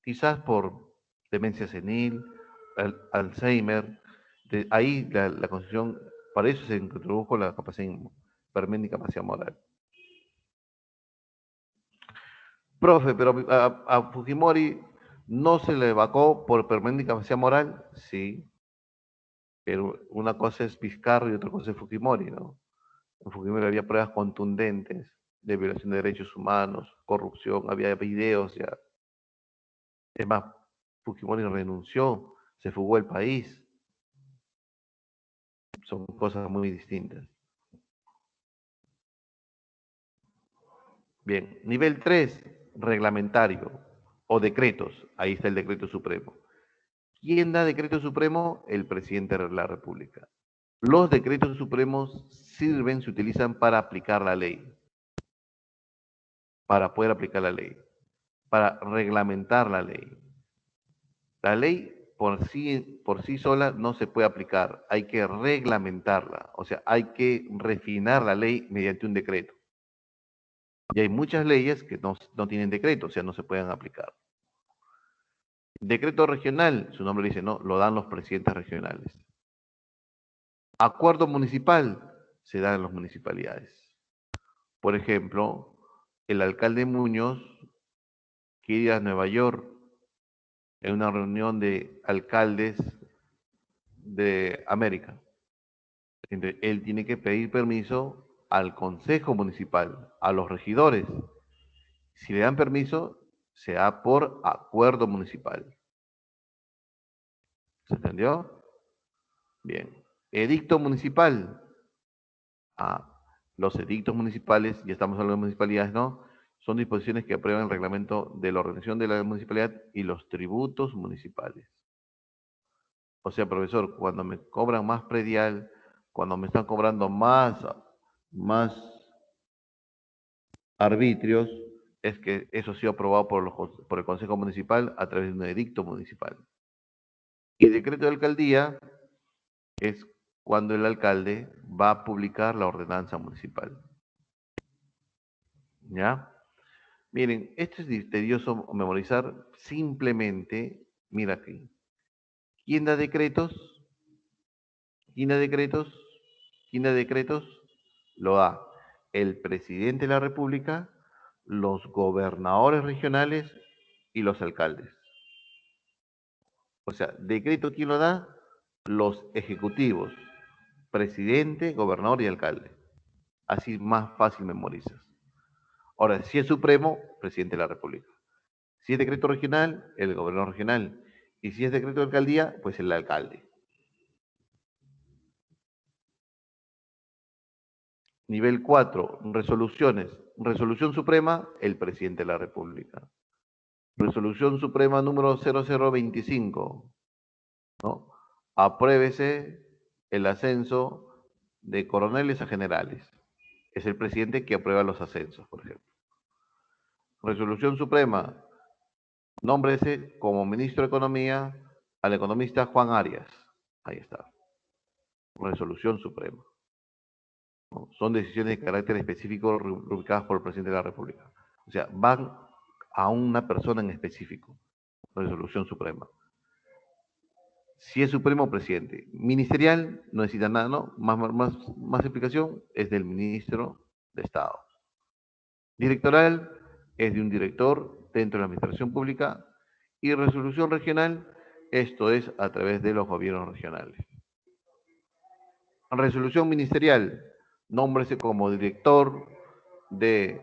A: Quizás por demencia senil, Alzheimer. Ahí la Constitución, para eso se introdujo la capacidad, permanente capacidad moral. Profe, pero a Fujimori no se le vacó por permanente capacidad moral, sí, pero una cosa es Vizcarra y otra cosa es Fujimori, ¿no? En Fujimori había pruebas contundentes de violación de derechos humanos, corrupción, había videos ya. Es más, Fujimori renunció, se fugó del país, son cosas muy distintas. Bien, nivel 3, reglamentario o decretos. Ahí está el decreto supremo. ¿Quién da decreto supremo? El presidente de la República. Los decretos supremos sirven, se utilizan para aplicar la ley, para poder aplicar la ley, para reglamentar la ley. La ley por sí sola no se puede aplicar, hay que reglamentarla, o sea, hay que refinar la ley mediante un decreto. Y hay muchas leyes que no tienen decreto, o sea, no se pueden aplicar. Decreto regional, su nombre dice, no, lo dan los presidentes regionales. Acuerdo municipal, se da en las municipalidades. Por ejemplo, el alcalde Muñoz quiere ir a Nueva York en una reunión de alcaldes de América. Entonces, él tiene que pedir permiso al Consejo Municipal, a los regidores. Si le dan permiso, se da por acuerdo municipal. ¿Se entendió? Bien. Edicto municipal. Ah, los edictos municipales, ya estamos hablando de municipalidades, ¿no? Son disposiciones que aprueban el reglamento de la organización de la municipalidad y los tributos municipales. O sea, profesor, cuando me cobran más predial, cuando me están cobrando más arbitrios, es que eso ha sido aprobado por el Consejo Municipal a través de un edicto municipal. Y el decreto de alcaldía es cuando el alcalde va a publicar la ordenanza municipal. ¿Ya? Miren, esto es tedioso memorizar. Simplemente, mira aquí. ¿Quién da decretos? ¿Quién da decretos? ¿Quién da decretos? Lo da el presidente de la República, los gobernadores regionales y los alcaldes. O sea, decreto, ¿quién lo da? Los ejecutivos, presidente, gobernador y alcalde. Así más fácil memorizas. Ahora, si es supremo, presidente de la República. Si es decreto regional, el gobernador regional. Y si es decreto de alcaldía, pues el alcalde. Nivel 4, resoluciones. Resolución suprema, el presidente de la República. Resolución suprema número 0025, ¿no? Apruébese el ascenso de coroneles a generales. Es el presidente que aprueba los ascensos, por ejemplo. Resolución suprema, nómbrese como ministro de Economía al economista Juan Arias. Ahí está. Resolución suprema. ¿No? Son decisiones de carácter específico rubricadas por el presidente de la República. O sea, van a una persona en específico. Resolución suprema. Si es supremo, presidente. Ministerial, no necesita nada, ¿no? Más explicación es del ministro de Estado. Directoral, es de un director dentro de la administración pública, y resolución regional, esto es a través de los gobiernos regionales. Resolución ministerial, nómbrese como director de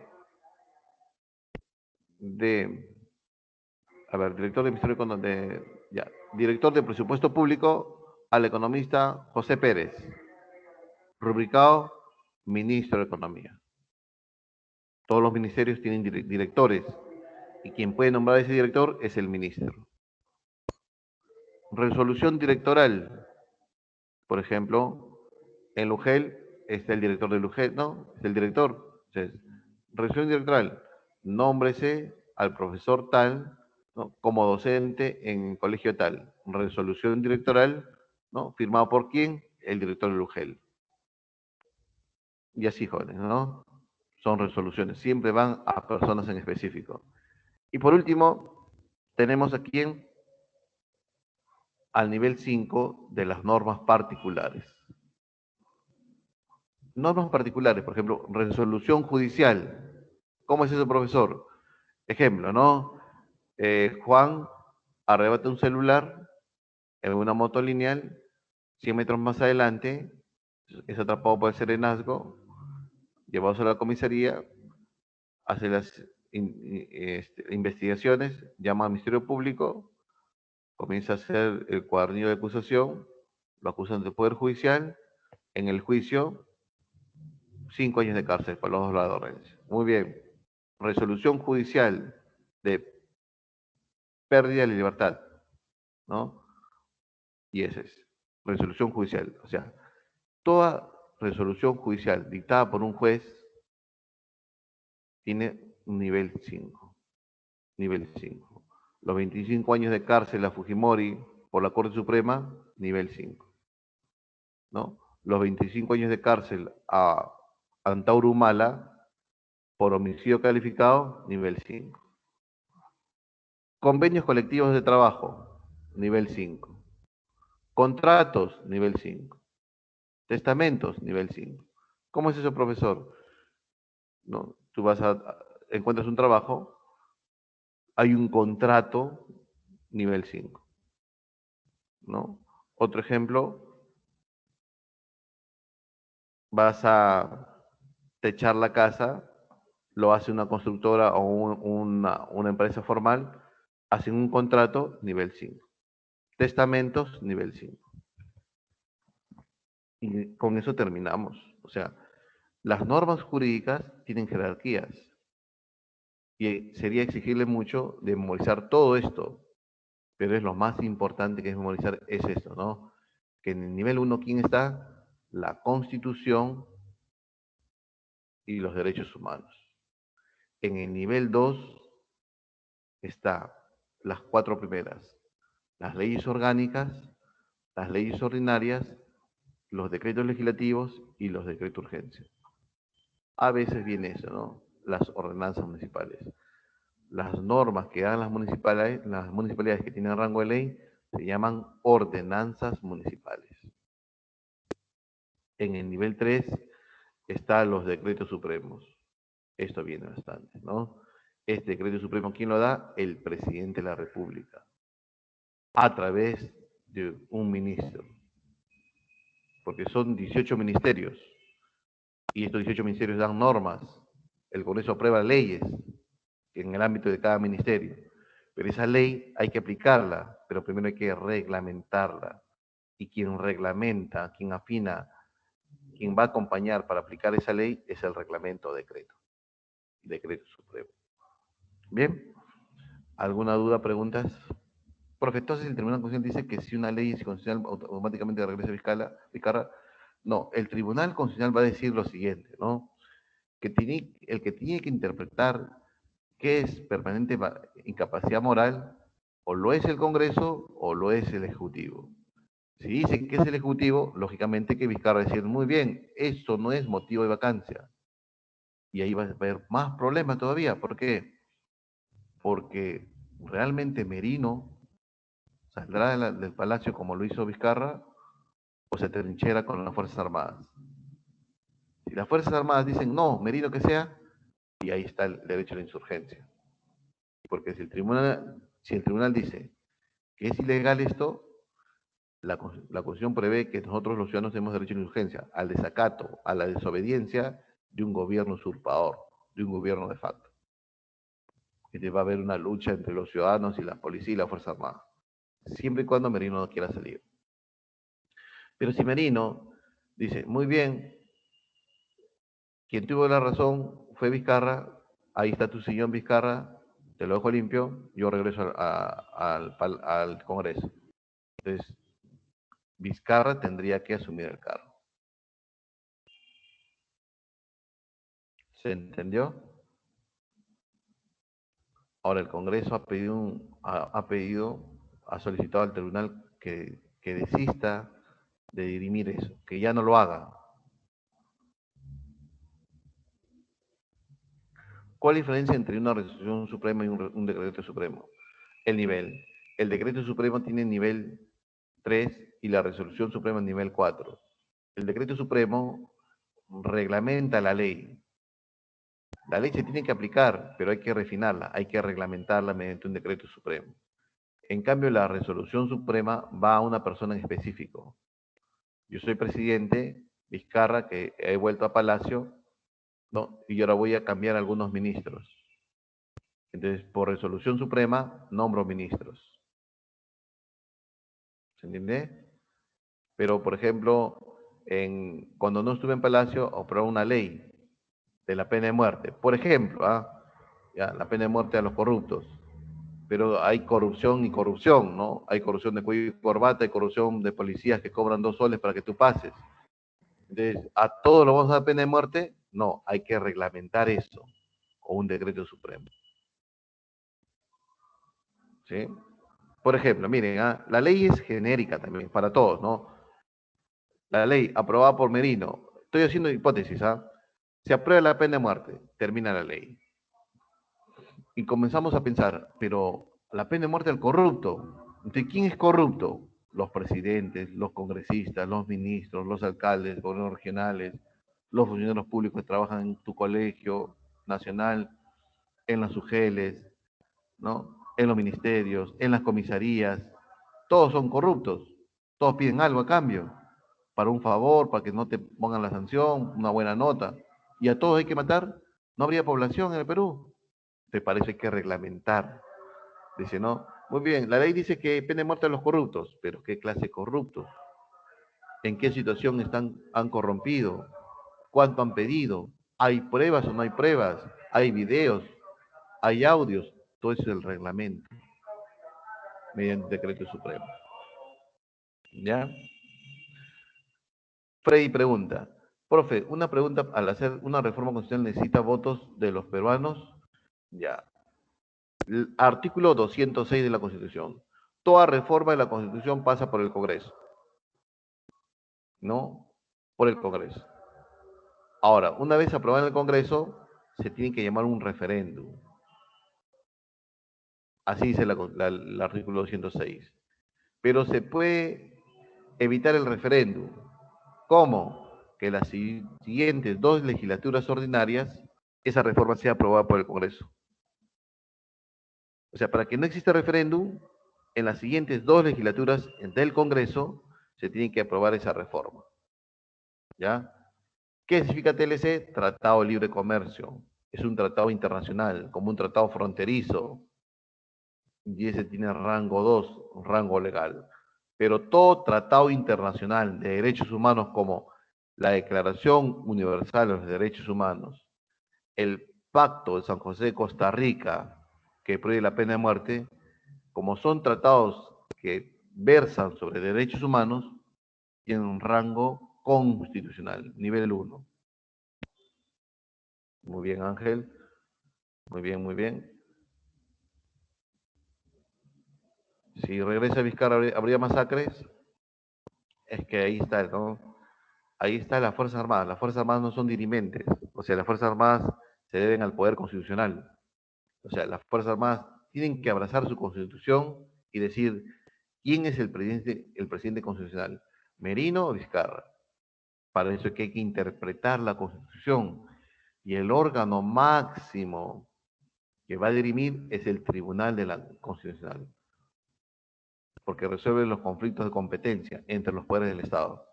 A: director de Ministerio director de Presupuesto Público al economista José Pérez, rubricado ministro de Economía. Todos los ministerios tienen directores y quien puede nombrar a ese director es el ministro. Resolución directoral, por ejemplo, en Lugel está el director de Lugel, ¿no? Es el director. Entonces, resolución directoral, nómbrese al profesor tal, ¿no? Como docente en colegio tal. Resolución directoral, ¿no? Firmado por quién? El director de Lugel. Y así, jóvenes, ¿no? Son resoluciones, siempre van a personas en específico. Y por último, tenemos aquí al nivel 5 de las normas particulares. Normas particulares, por ejemplo, resolución judicial. ¿Cómo es eso, profesor? Ejemplo, ¿no? Juan arrebata un celular en una moto lineal, 100 metros más adelante, es atrapado por el serenazgo, llevado a la comisaría, hace las investigaciones, llama al Ministerio Público, comienza a hacer el cuadernillo de acusación, lo acusan de Poder Judicial, en el juicio, 5 años de cárcel para los dos ladrones. Muy bien. Resolución judicial de pérdida de libertad, ¿no? Y esa es resolución judicial. O sea, toda resolución judicial dictada por un juez tiene un nivel 5. Nivel 5. Los 25 años de cárcel a Fujimori por la Corte Suprema, nivel 5. ¿No? Los 25 años de cárcel a Antauro Humala por homicidio calificado, nivel 5. Convenios colectivos de trabajo, nivel 5. Contratos, nivel 5. Testamentos, nivel 5. ¿Cómo es eso, profesor? ¿No? Tú encuentras un trabajo, hay un contrato, nivel 5. ¿No? Otro ejemplo, vas a techar la casa, lo hace una constructora o una empresa formal, hacen un contrato, nivel 5. Testamentos, nivel 5. Y con eso terminamos. O sea, las normas jurídicas tienen jerarquías y sería exigirle mucho de memorizar todo esto, pero es lo más importante que es memorizar es esto, ¿no? Que en el nivel 1, ¿quién está? La Constitución y los derechos humanos. En el nivel 2 está las 4 primeras, las leyes orgánicas, las leyes ordinarias, los decretos legislativos y los decretos de urgencia. A veces viene eso, ¿no? Las ordenanzas municipales. Las normas que dan las municipalidades que tienen rango de ley se llaman ordenanzas municipales. En el nivel 3 están los decretos supremos. Esto viene bastante, ¿no? Este decreto supremo, ¿quién lo da? El presidente de la República, a través de un ministro, porque son 18 ministerios, y estos 18 ministerios dan normas, el Congreso aprueba leyes en el ámbito de cada ministerio, pero esa ley hay que aplicarla, pero primero hay que reglamentarla, y quien reglamenta, quien afina, quien va a acompañar para aplicar esa ley es el reglamento o decreto supremo. Bien, ¿alguna duda, preguntas? Profe, entonces el Tribunal Constitucional dice que si una ley es constitucional automáticamente regresa a Vizcarra. No, el Tribunal Constitucional va a decir lo siguiente, ¿no? El que tiene que interpretar qué es permanente incapacidad moral, o lo es el Congreso o lo es el Ejecutivo. Si dicen que es el Ejecutivo, lógicamente que Vizcarra va a decir, muy bien, esto no es motivo de vacancia. Y ahí va a haber más problemas todavía. ¿Por qué? Porque realmente Merino saldrá del palacio como lo hizo Vizcarra o se trinchera con las Fuerzas Armadas. Si las Fuerzas Armadas dicen no, Merino que sea, y ahí está el derecho a la insurgencia. Porque si el tribunal dice que es ilegal esto, la Constitución prevé que nosotros los ciudadanos tenemos derecho a la insurgencia, al desacato, a la desobediencia de un gobierno usurpador, de un gobierno de facto. Y va a haber una lucha entre los ciudadanos y la policía y la Fuerza Armada, siempre y cuando Merino no quiera salir. Pero si Merino dice, muy bien, quien tuvo la razón fue Vizcarra, ahí está tu sillón Vizcarra, te lo dejo limpio, yo regreso al Congreso. Entonces, Vizcarra tendría que asumir el cargo. ¿Se entendió? Ahora el Congreso ha solicitado al tribunal que desista de dirimir eso, que ya no lo haga. ¿Cuál es la diferencia entre una resolución suprema y un decreto supremo? El nivel. El decreto supremo tiene nivel 3 y la resolución suprema nivel 4. El decreto supremo reglamenta la ley. La ley se tiene que aplicar, pero hay que refinarla, hay que reglamentarla mediante un decreto supremo. En cambio, la resolución suprema va a una persona en específico. Yo soy presidente, Vizcarra, que he vuelto a Palacio, ¿no? Y ahora voy a cambiar algunos ministros. Entonces, por resolución suprema, nombro ministros. ¿Se entiende? Pero, por ejemplo, cuando no estuve en Palacio, aprobó una ley de la pena de muerte. Por ejemplo, ya, la pena de muerte a los corruptos. Pero hay corrupción y corrupción, ¿no? Hay corrupción de cuello y corbata, hay corrupción de policías que cobran 2 soles para que tú pases. Entonces, ¿a todos los vamos a dar pena de muerte? No, hay que reglamentar eso con un decreto supremo. ¿Sí? Por ejemplo, miren, la ley es genérica también para todos, ¿no? La ley aprobada por Merino, estoy haciendo hipótesis, se aprueba la pena de muerte, termina la ley. Y comenzamos a pensar, pero la pena de muerte al corrupto. ¿De quién es corrupto? Los presidentes, los congresistas, los ministros, los alcaldes, gobiernos regionales, los funcionarios públicos que trabajan en tu colegio nacional, en las UGELes, ¿no? En los ministerios, en las comisarías. Todos son corruptos. Todos piden algo a cambio, para un favor, para que no te pongan la sanción, una buena nota. Y a todos hay que matar. No habría población en el Perú. Te parece que reglamentar. Dice, no, muy bien, la ley dice que pena de muerte a los corruptos, pero ¿qué clase de corruptos? ¿En qué situación han corrompido? ¿Cuánto han pedido? ¿Hay pruebas o no hay pruebas? ¿Hay videos? ¿Hay audios? Todo eso es el reglamento, mediante decreto supremo. ¿Ya? Freddy pregunta, profe, una pregunta, al hacer una reforma constitucional necesita votos de los peruanos. Ya. El artículo 206 de la Constitución. Toda reforma de la Constitución pasa por el Congreso, ¿no? Por el Congreso. Ahora, una vez aprobada en el Congreso, se tiene que llamar un referéndum. Así dice el artículo 206. Pero se puede evitar el referéndum. ¿Cómo? Que las siguientes 2 legislaturas ordinarias, esa reforma sea aprobada por el Congreso. O sea, para que no exista referéndum, en las siguientes 2 legislaturas del Congreso se tiene que aprobar esa reforma. ¿Ya? ¿Qué significa TLC? Tratado de Libre Comercio. Es un tratado internacional, como un tratado fronterizo, y ese tiene rango 2, un rango legal. Pero todo tratado internacional de derechos humanos como la Declaración Universal de los Derechos Humanos, el Pacto de San José de Costa Rica, que prohíbe la pena de muerte, como son tratados que versan sobre derechos humanos, tienen un rango constitucional, nivel 1. Muy bien, Ángel. Muy bien, muy bien. Si regresa Vizcarra, ¿habría masacres? Es que ahí está, ¿no? Ahí está las Fuerzas Armadas. Las Fuerzas Armadas no son dirimentes. O sea, las Fuerzas Armadas se deben al poder constitucional. O sea, las Fuerzas Armadas tienen que abrazar su constitución y decir quién es el presidente constitucional, Merino o Vizcarra. Para eso es que hay que interpretar la constitución. Y el órgano máximo que va a dirimir es el Tribunal de la Constitucional, porque resuelve los conflictos de competencia entre los poderes del Estado.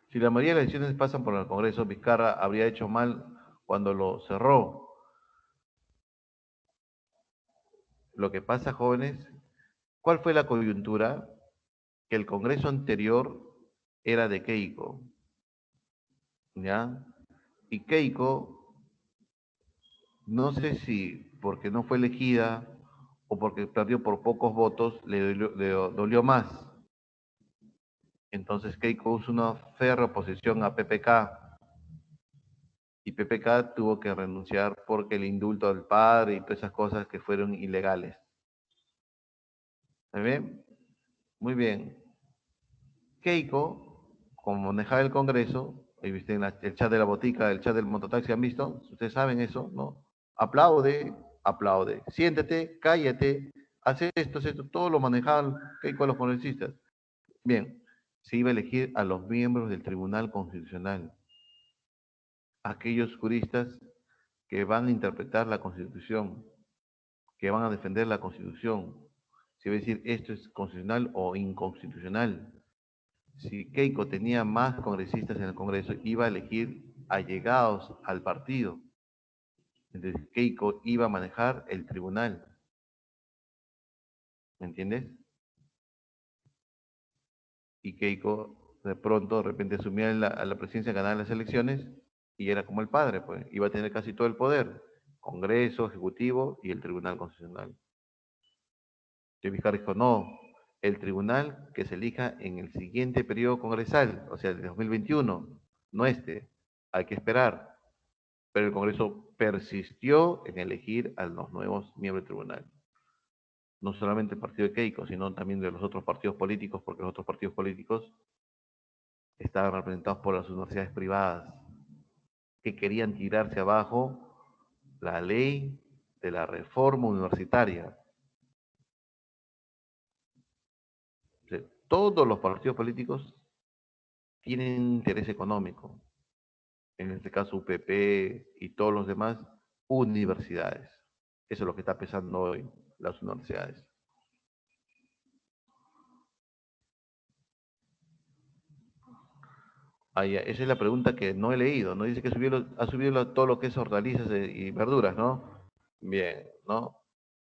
A: Si la mayoría de las decisiones pasan por el Congreso, Vizcarra habría hecho mal cuando lo cerró. Lo que pasa, jóvenes, ¿cuál fue la coyuntura? Que el Congreso anterior era de Keiko, ¿ya? Y Keiko, no sé si porque no fue elegida o porque perdió por pocos votos, le dolió más. Entonces Keiko hizo una férrea oposición a PPK y PPK tuvo que renunciar porque el indulto del padre y todas esas cosas que fueron ilegales. ¿Se ve? Muy bien. Keiko, como manejaba el Congreso, ahí viste en el chat de la botica, el chat del mototaxi, ¿han visto? Ustedes saben eso, ¿no? Aplaude, aplaude. Siéntate, cállate, haz esto, haz esto. Todo lo manejaban Keiko a los congresistas. Bien, se iba a elegir a los miembros del Tribunal Constitucional, aquellos juristas que van a interpretar la Constitución, que van a defender la Constitución. Se va a decir esto es constitucional o inconstitucional. Si Keiko tenía más congresistas en el Congreso, iba a elegir allegados al partido. Entonces Keiko iba a manejar el tribunal. ¿Me entiendes? Y Keiko de repente asumía a la presidencia, ganaba las elecciones y era como el padre, pues iba a tener casi todo el poder. Congreso, Ejecutivo y el Tribunal Constitucional. Entonces Vizcarra dijo, no, el tribunal que se elija en el siguiente periodo congresal, o sea, el de 2021, no este. Hay que esperar. Pero el Congreso persistió en elegir a los nuevos miembros del tribunal. No solamente el partido de Keiko, sino también de los otros partidos políticos, porque los otros partidos políticos estaban representados por las universidades privadas, que querían tirarse abajo la ley de la reforma universitaria. O sea, todos los partidos políticos tienen interés económico, en este caso UPP y todos los demás, universidades. Eso es lo que está pesando hoy las universidades. Ah, ya, esa es la pregunta que no he leído, ¿no? Dice que ha subido todo lo que es hortalizas y verduras, ¿no? Bien, ¿no?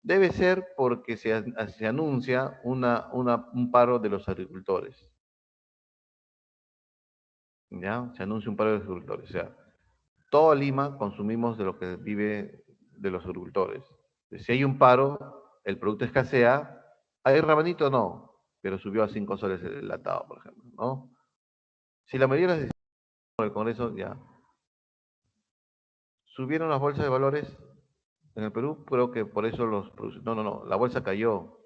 A: Debe ser porque se anuncia un paro de los agricultores, ¿ya? Se anuncia un paro de los agricultores. O sea, toda Lima consumimos de lo que vive de los agricultores. Si hay un paro, el producto escasea, ¿hay rabanito? No, pero subió a 5 soles el latado, por ejemplo, ¿no? Si la mayoría de las decisiones por el Congreso, ya. Subieron las bolsas de valores en el Perú, creo que por eso no, no, no, la bolsa cayó.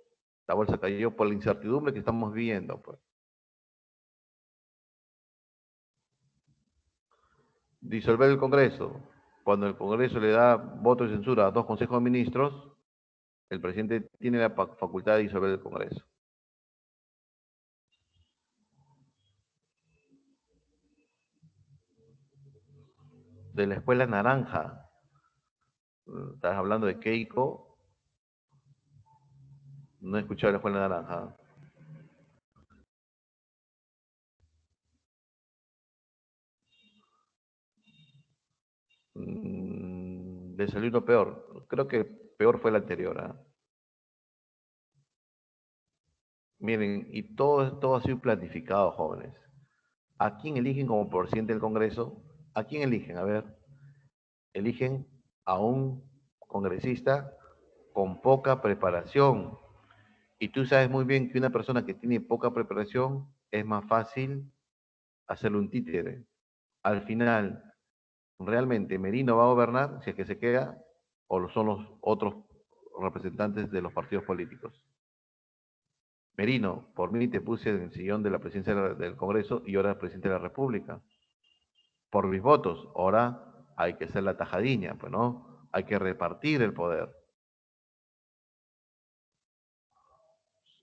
A: La bolsa cayó por la incertidumbre que estamos viviendo, pues. Disolver el Congreso. Cuando el Congreso le da voto de censura a dos consejos de ministros, el presidente tiene la facultad de disolver el Congreso. De la escuela naranja, estás hablando de Keiko, no he escuchado de la escuela naranja. Le salió uno peor. Creo que peor fue la anterior. ¿Ah? Miren, y todo ha sido planificado, jóvenes. ¿A quién eligen como presidente del Congreso? ¿A quién eligen? A ver, eligen a un congresista con poca preparación. Y tú sabes muy bien que una persona que tiene poca preparación es más fácil hacerle un títere. Al final, ¿realmente Merino va a gobernar si es que se queda o son los otros representantes de los partidos políticos? Merino, por mí te puse en el sillón de la presidencia del Congreso y ahora presidente de la República. Por mis votos, ahora hay que hacer la tajadiña, pues no, hay que repartir el poder.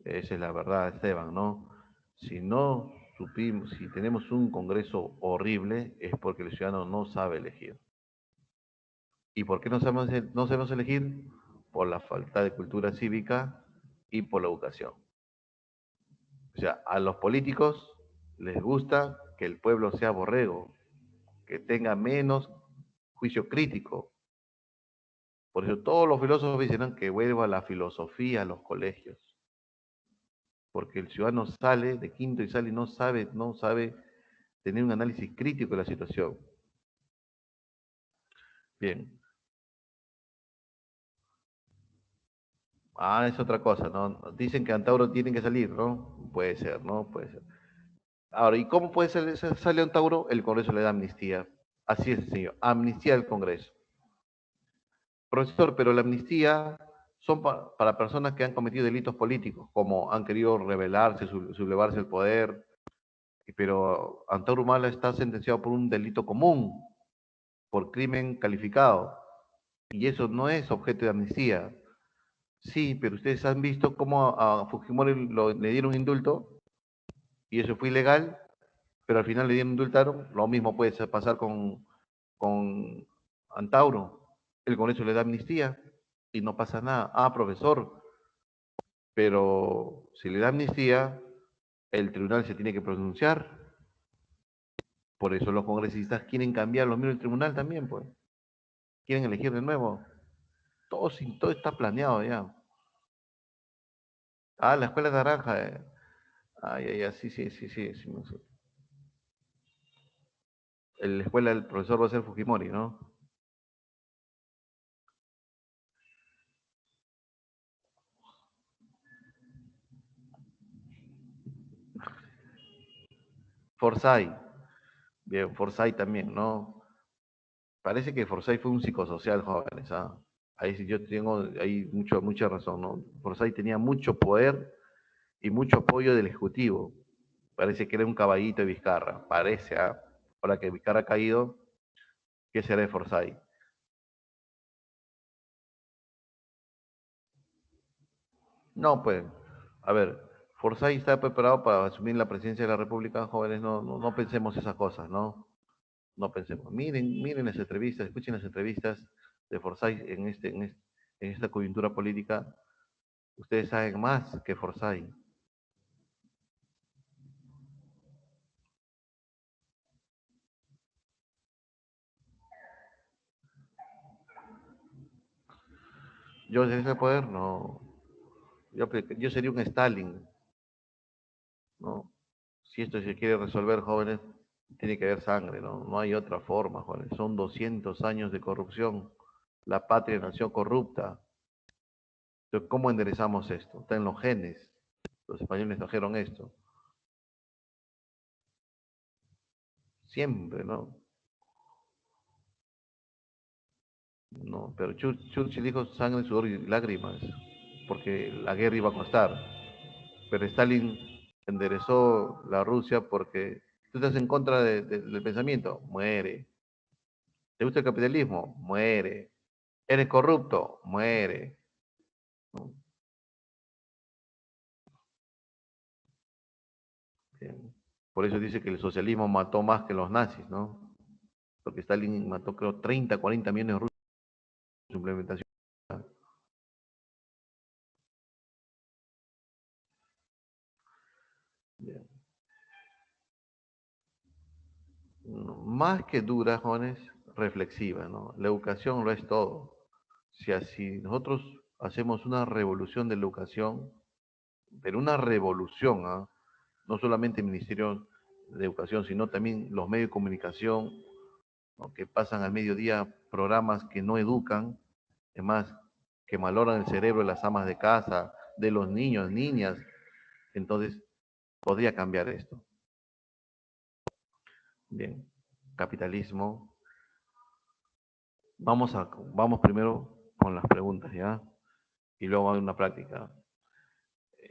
A: Esa es la verdad, Esteban, ¿no? Si no si tenemos un Congreso horrible, es porque el ciudadano no sabe elegir. ¿Y por qué no sabemos elegir? Por la falta de cultura cívica y por la educación. O sea, a los políticos les gusta que el pueblo sea borrego, que tenga menos juicio crítico. Por eso todos los filósofos dicen que vuelva la filosofía a los colegios. Porque el ciudadano sale de quinto y sale y no sabe tener un análisis crítico de la situación. Bien. Ah, es otra cosa, ¿no? Dicen que Antauro tiene que salir, ¿no? Puede ser, ¿no? Puede ser. Ahora, ¿y cómo puede salir Antauro? El Congreso le da amnistía. Así es, señor. Amnistía del Congreso. Profesor, pero la amnistía son para personas que han cometido delitos políticos, como han querido rebelarse, sublevarse al poder, pero Antauro Humala está sentenciado por un delito común, por crimen calificado, y eso no es objeto de amnistía. Sí, pero ustedes han visto cómo a Fujimori le dieron indulto y eso fue ilegal, pero al final le dieron indultaron. Lo mismo puede pasar con Antauro. El Congreso le da amnistía y no pasa nada. Ah, profesor, pero si le da amnistía, el tribunal se tiene que pronunciar. Por eso los congresistas quieren cambiar los miembros del tribunal también, pues. Quieren elegir de nuevo. Todo está planeado ya. Ah, la escuela naranja. Ay, ay, ay, sí, sí, sí, sí, sí. La escuela del profesor va a ser Fujimori, ¿no? Forsyth, bien, Forsyth también, ¿no? Parece que Forsyth fue un psicosocial, jóvenes, ¿ah? Ahí sí yo tengo ahí mucha razón, ¿no? Forsyth tenía mucho poder y mucho apoyo del Ejecutivo. Parece que era un caballito de Vizcarra, parece, ¿ah? Ahora que Vizcarra ha caído, ¿qué será de Forsyth? No, pues, a ver, Forsyth está preparado para asumir la presidencia de la República, jóvenes, no pensemos esas cosas, ¿no? No pensemos. Miren las entrevistas, escuchen las entrevistas de Forsyth en esta coyuntura política. Ustedes saben más que Forsyth. Yo en ese poder, no. Yo sería un Stalin, ¿no? Si esto se quiere resolver, jóvenes, tiene que haber sangre, ¿no? No hay otra forma, jóvenes. Son 200 años de corrupción. La patria nació corrupta. Entonces, ¿cómo enderezamos esto? Está en los genes. Los españoles trajeron esto. Siempre, ¿no? No, pero Churchill dijo sangre, sudor y lágrimas, porque la guerra iba a costar. Pero Stalin enderezó la Rusia porque tú estás en contra del pensamiento, muere. ¿Te gusta el capitalismo? Muere. ¿Eres corrupto? Muere. ¿No? Bien. Por eso dice que el socialismo mató más que los nazis, ¿no? Porque Stalin mató, creo, 30, 40 millones de rusos en su implementación. Bien. No, más que dura, jóvenes, reflexiva, ¿no? La educación lo es todo. Si así nosotros hacemos una revolución de la educación, pero una revolución, ¿ah? No solamente el Ministerio de Educación, sino también los medios de comunicación, ¿no? Que pasan al mediodía programas que no educan, es más, que maloran el cerebro de las amas de casa, de los niños, niñas. Entonces, podría cambiar esto. Bien, capitalismo. Vamos primero con las preguntas, ¿ya? Y luego a una práctica.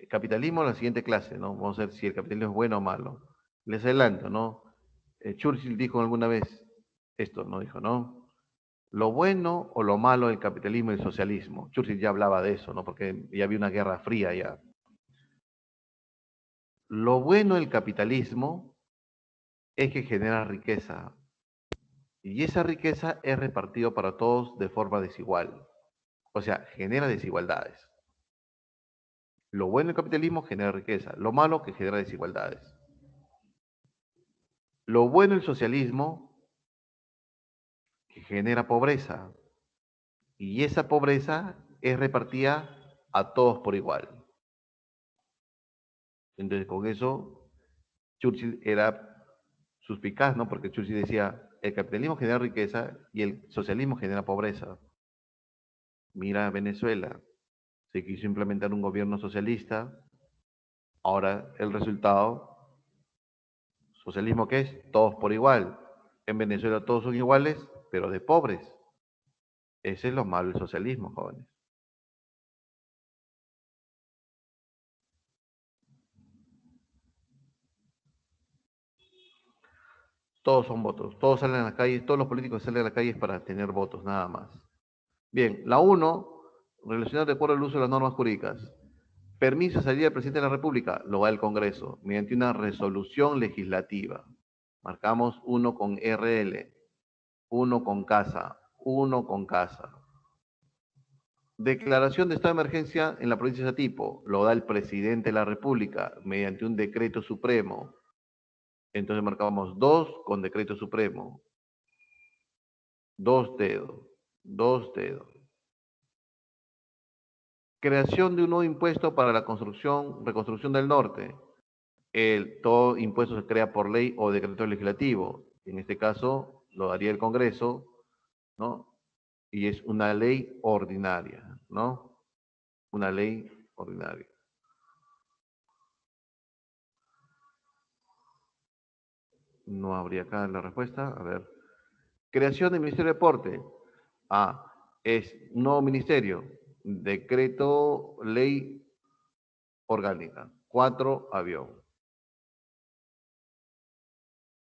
A: Capitalismo, la siguiente clase, ¿no? Vamos a ver si el capitalismo es bueno o malo. Les adelanto, ¿no? Churchill dijo alguna vez esto, ¿no? Dijo, ¿no? Lo bueno o lo malo del capitalismo y el socialismo. Churchill ya hablaba de eso, ¿no? Porque ya había una guerra fría ya. Lo bueno del capitalismo es que genera riqueza y esa riqueza es repartida para todos de forma desigual. O sea, genera desigualdades. Lo bueno del capitalismo genera riqueza, lo malo que genera desigualdades. Lo bueno del socialismo que genera pobreza y esa pobreza es repartida a todos por igual. Entonces con eso Churchill era suspicaz, ¿no? Porque Churchill decía, el capitalismo genera riqueza y el socialismo genera pobreza. Mira Venezuela, se quiso implementar un gobierno socialista, ahora el resultado, socialismo ¿qué es? Todos por igual. En Venezuela todos son iguales, pero de pobres. Ese es lo malo del socialismo, jóvenes. Todos son votos, todos salen a las calles, todos los políticos salen a las calles para tener votos, nada más. Bien, la uno, relacionada de acuerdo al uso de las normas jurídicas. Permiso de salida del presidente de la República, lo da el Congreso, mediante una resolución legislativa. Marcamos uno con RL, uno con casa, uno con casa. Declaración de estado de emergencia en la provincia de Satipo, lo da el presidente de la República, mediante un decreto supremo. Entonces marcamos dos con decreto supremo. Dos dedos, dos dedos. Creación de un nuevo impuesto para la reconstrucción del norte. Todo impuesto se crea por ley o decreto legislativo. En este caso lo daría el Congreso, ¿no? Y es una ley ordinaria, ¿no? Una ley ordinaria. No habría acá la respuesta. A ver. Creación del Ministerio de Deporte. Ah, es un nuevo ministerio. Decreto, ley orgánica. 4 avión.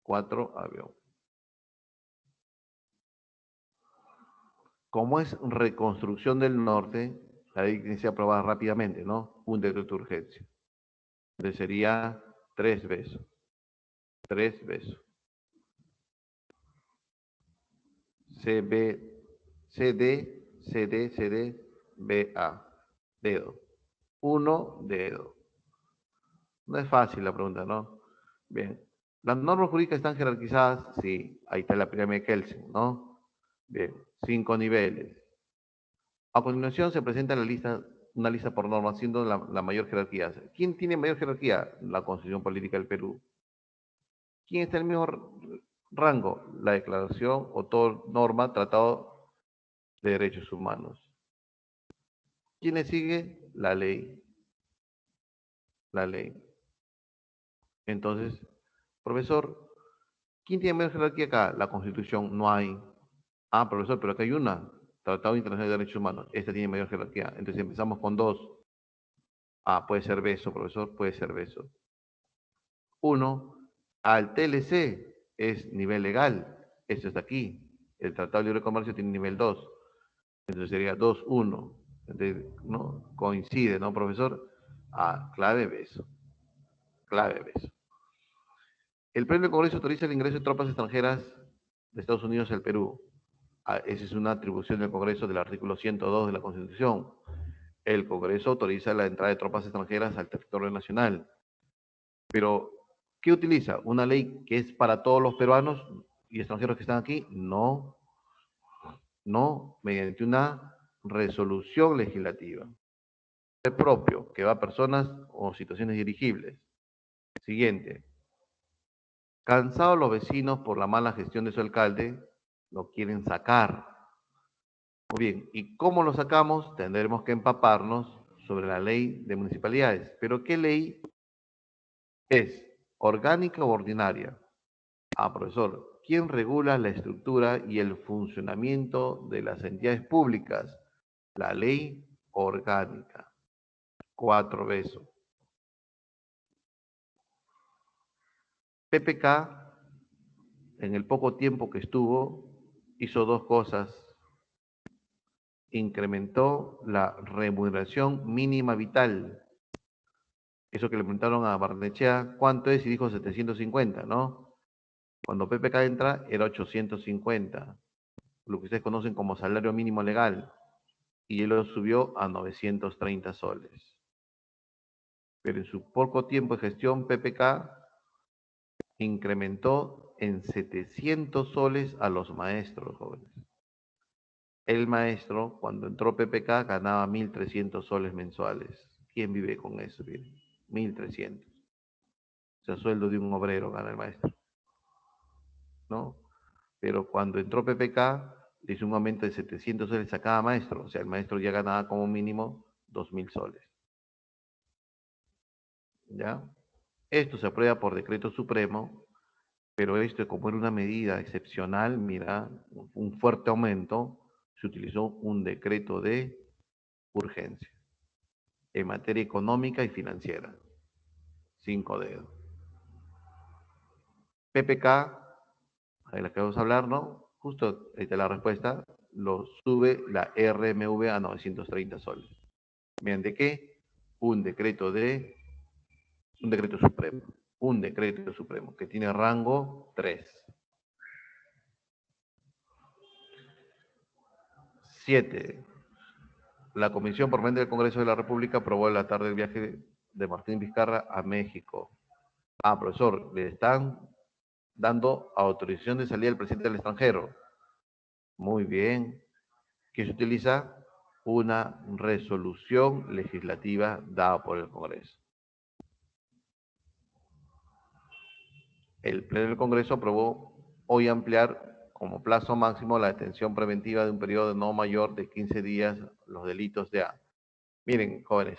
A: 4 avión. Como es reconstrucción del norte, la ley tiene que ser aprobada rápidamente, ¿no? Un decreto de urgencia. Entonces sería 3 besos. 3 besos. CB, CD, CD, CD, BA. Dedo. Uno, dedo. No es fácil la pregunta, ¿no? Bien. ¿Las normas jurídicas están jerarquizadas? Sí. Ahí está la pirámide de Kelsen, ¿no? Bien. 5 niveles. A continuación se presenta una lista por norma, siendo la mayor jerarquía. ¿Quién tiene mayor jerarquía? La Constitución Política del Perú. ¿Quién está en el mismo rango? La declaración o toda norma, tratado de derechos humanos. ¿Quién le sigue? La ley. La ley. Entonces, profesor, ¿quién tiene mayor jerarquía acá? La Constitución. No hay. Ah, profesor, pero acá hay una. Tratado Internacional de Derechos Humanos. Esta tiene mayor jerarquía. Entonces empezamos con dos. Ah, puede ser beso, profesor, puede ser beso. Uno, al TLC es nivel legal. Esto está aquí. El Tratado de Libre Comercio tiene nivel 2. Entonces sería 2-1. ¿No? Coincide, ¿no, profesor? Ah, clave beso. Clave beso. El Pleno del Congreso autoriza el ingreso de tropas extranjeras de Estados Unidos al Perú. Ah, esa es una atribución del Congreso del artículo 102 de la Constitución. El Congreso autoriza la entrada de tropas extranjeras al territorio nacional. Pero, ¿qué utiliza? ¿Una ley que es para todos los peruanos y extranjeros que están aquí? No, no, mediante una resolución legislativa. Propio, que va a personas o situaciones dirigibles. Siguiente. Cansados los vecinos por la mala gestión de su alcalde, lo quieren sacar. Muy bien, ¿y cómo lo sacamos? Tendremos que empaparnos sobre la ley de municipalidades. ¿Pero qué ley es? ¿Orgánica o ordinaria? Ah, profesor, ¿quién regula la estructura y el funcionamiento de las entidades públicas? La ley orgánica. 4 besos. PPK, en el poco tiempo que estuvo, hizo dos cosas. Incrementó la remuneración mínima vital. Eso que le preguntaron a Barnechea, ¿cuánto es? Y dijo 750, ¿no? Cuando PPK entra, era 850, lo que ustedes conocen como salario mínimo legal, y él lo subió a 930 soles. Pero en su poco tiempo de gestión, PPK incrementó en 700 soles a los maestros, jóvenes. El maestro, cuando entró PPK, ganaba 1.300 soles mensuales. ¿Quién vive con eso? 1.300. O sea, sueldo de un obrero gana el maestro, ¿no? Pero cuando entró PPK, le hizo un aumento de 700 soles a cada maestro. O sea, el maestro ya ganaba como mínimo 2.000 soles. ¿Ya? Esto se aprueba por decreto supremo, pero esto, como era una medida excepcional, mira, un fuerte aumento, se utilizó un decreto de urgencia en materia económica y financiera. 5 dedos. PPK, de la que vamos a hablar, ¿no? Justo ahí está la respuesta, lo sube la RMV a 930 soles. ¿Mediante qué? Un decreto de, un decreto supremo. Un decreto supremo que tiene rango 3. 7. La Comisión Permanente del Congreso de la República aprobó en la tarde el viaje de Martín Vizcarra a México. Ah, profesor, le están dando autorización de salida al presidente del extranjero. Muy bien. ¿Qué se utiliza? Una resolución legislativa dada por el Congreso. El Pleno del Congreso aprobó hoy ampliar como plazo máximo la detención preventiva de un periodo no mayor de 15 días los delitos de A. Miren, jóvenes,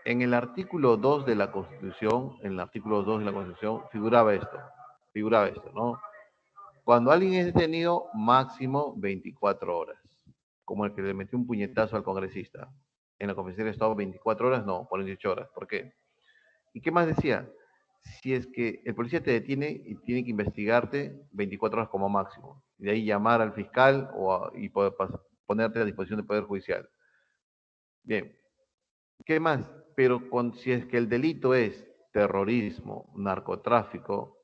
A: en el artículo 2 de la Constitución, figuraba esto, ¿no? Cuando alguien es detenido, máximo 24 horas, como el que le metió un puñetazo al congresista. En la Comisión de Estado, 24 horas, no, 48 horas. ¿Por qué? ¿Y qué más decía? Si es que el policía te detiene y tiene que investigarte 24 horas como máximo, y de ahí llamar al fiscal y poder ponerte a disposición del Poder Judicial. Bien, ¿qué más? Pero si es que el delito es terrorismo, narcotráfico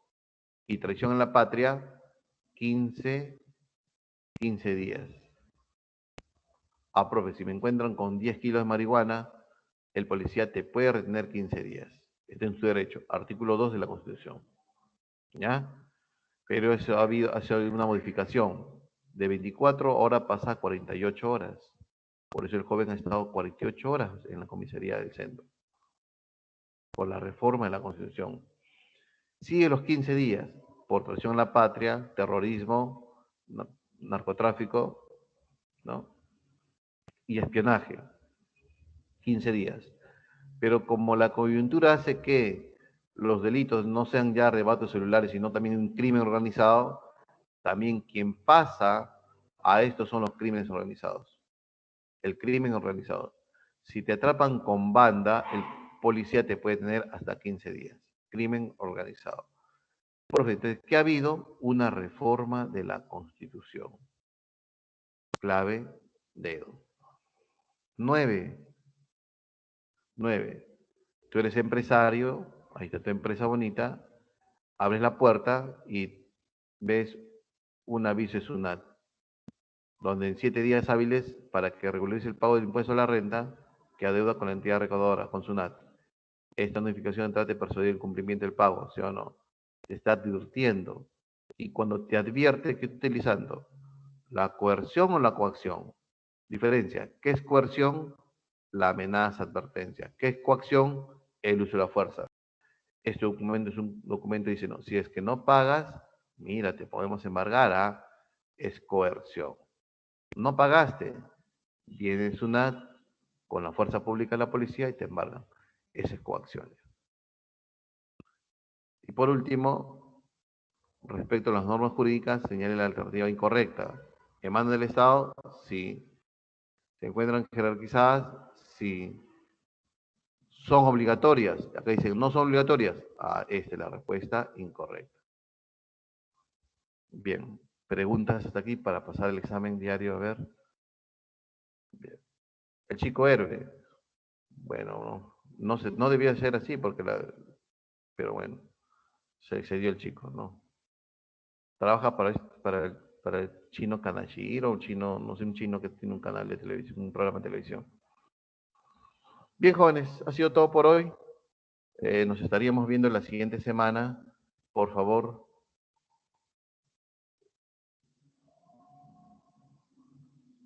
A: y traición a la patria, 15 días. Profe, si me encuentran con 10 kilos de marihuana, el policía te puede retener 15 días. Está en su derecho. Artículo 2 de la Constitución. ¿Ya? Pero eso ha sido una modificación. De 24 horas pasa a 48 horas. Por eso el joven ha estado 48 horas en la comisaría del centro. Por la reforma de la Constitución. Sigue los 15 días. Por traición a la patria, terrorismo, narcotráfico, ¿no? Y espionaje. 15 días. Pero como la coyuntura hace que los delitos no sean ya arrebatos celulares, sino también un crimen organizado, también quien pasa a estos son los crímenes organizados. El crimen organizado. Si te atrapan con banda, el policía te puede tener hasta 15 días. Crimen organizado. Profe, entonces, ¿qué ha habido? Una reforma de la Constitución. Clave, dedo. 9. 9. Tú eres empresario, ahí está tu empresa bonita, abres la puerta y ves un aviso de SUNAT, donde en 7 días hábiles, para que regularice el pago del impuesto a la renta, que adeuda con la entidad recaudadora, con SUNAT. Esta notificación trata de persuadir el cumplimiento del pago, ¿sí o no? Te está advirtiendo. Y cuando te advierte, ¿qué está utilizando? ¿La coerción o la coacción? Diferencia. ¿Qué es coerción? La amenaza, advertencia. ¿Qué es coacción? El uso de la fuerza. Este documento es un documento que dice, no, si es que no pagas, mira, te podemos embargar a es coerción. No pagaste, tienes una con la fuerza pública de la policía y te embargan. Esa es coacción. Y por último, respecto a las normas jurídicas, señale la alternativa incorrecta. ¿Emana del Estado? Sí. ¿Se encuentran jerarquizadas? Sí. ¿Son obligatorias? Acá dice, no son obligatorias. Esta es la respuesta incorrecta. Bien, preguntas hasta aquí para pasar el examen diario, a ver. Bien. El chico héroe. Bueno, no debía ser así, pero bueno, se dio el chico, ¿no? Trabaja para el chino Kanashiro, un chino, no sé, un chino que tiene un canal de televisión, un programa de televisión. Bien, jóvenes, ha sido todo por hoy. Nos estaríamos viendo la siguiente semana. Por favor,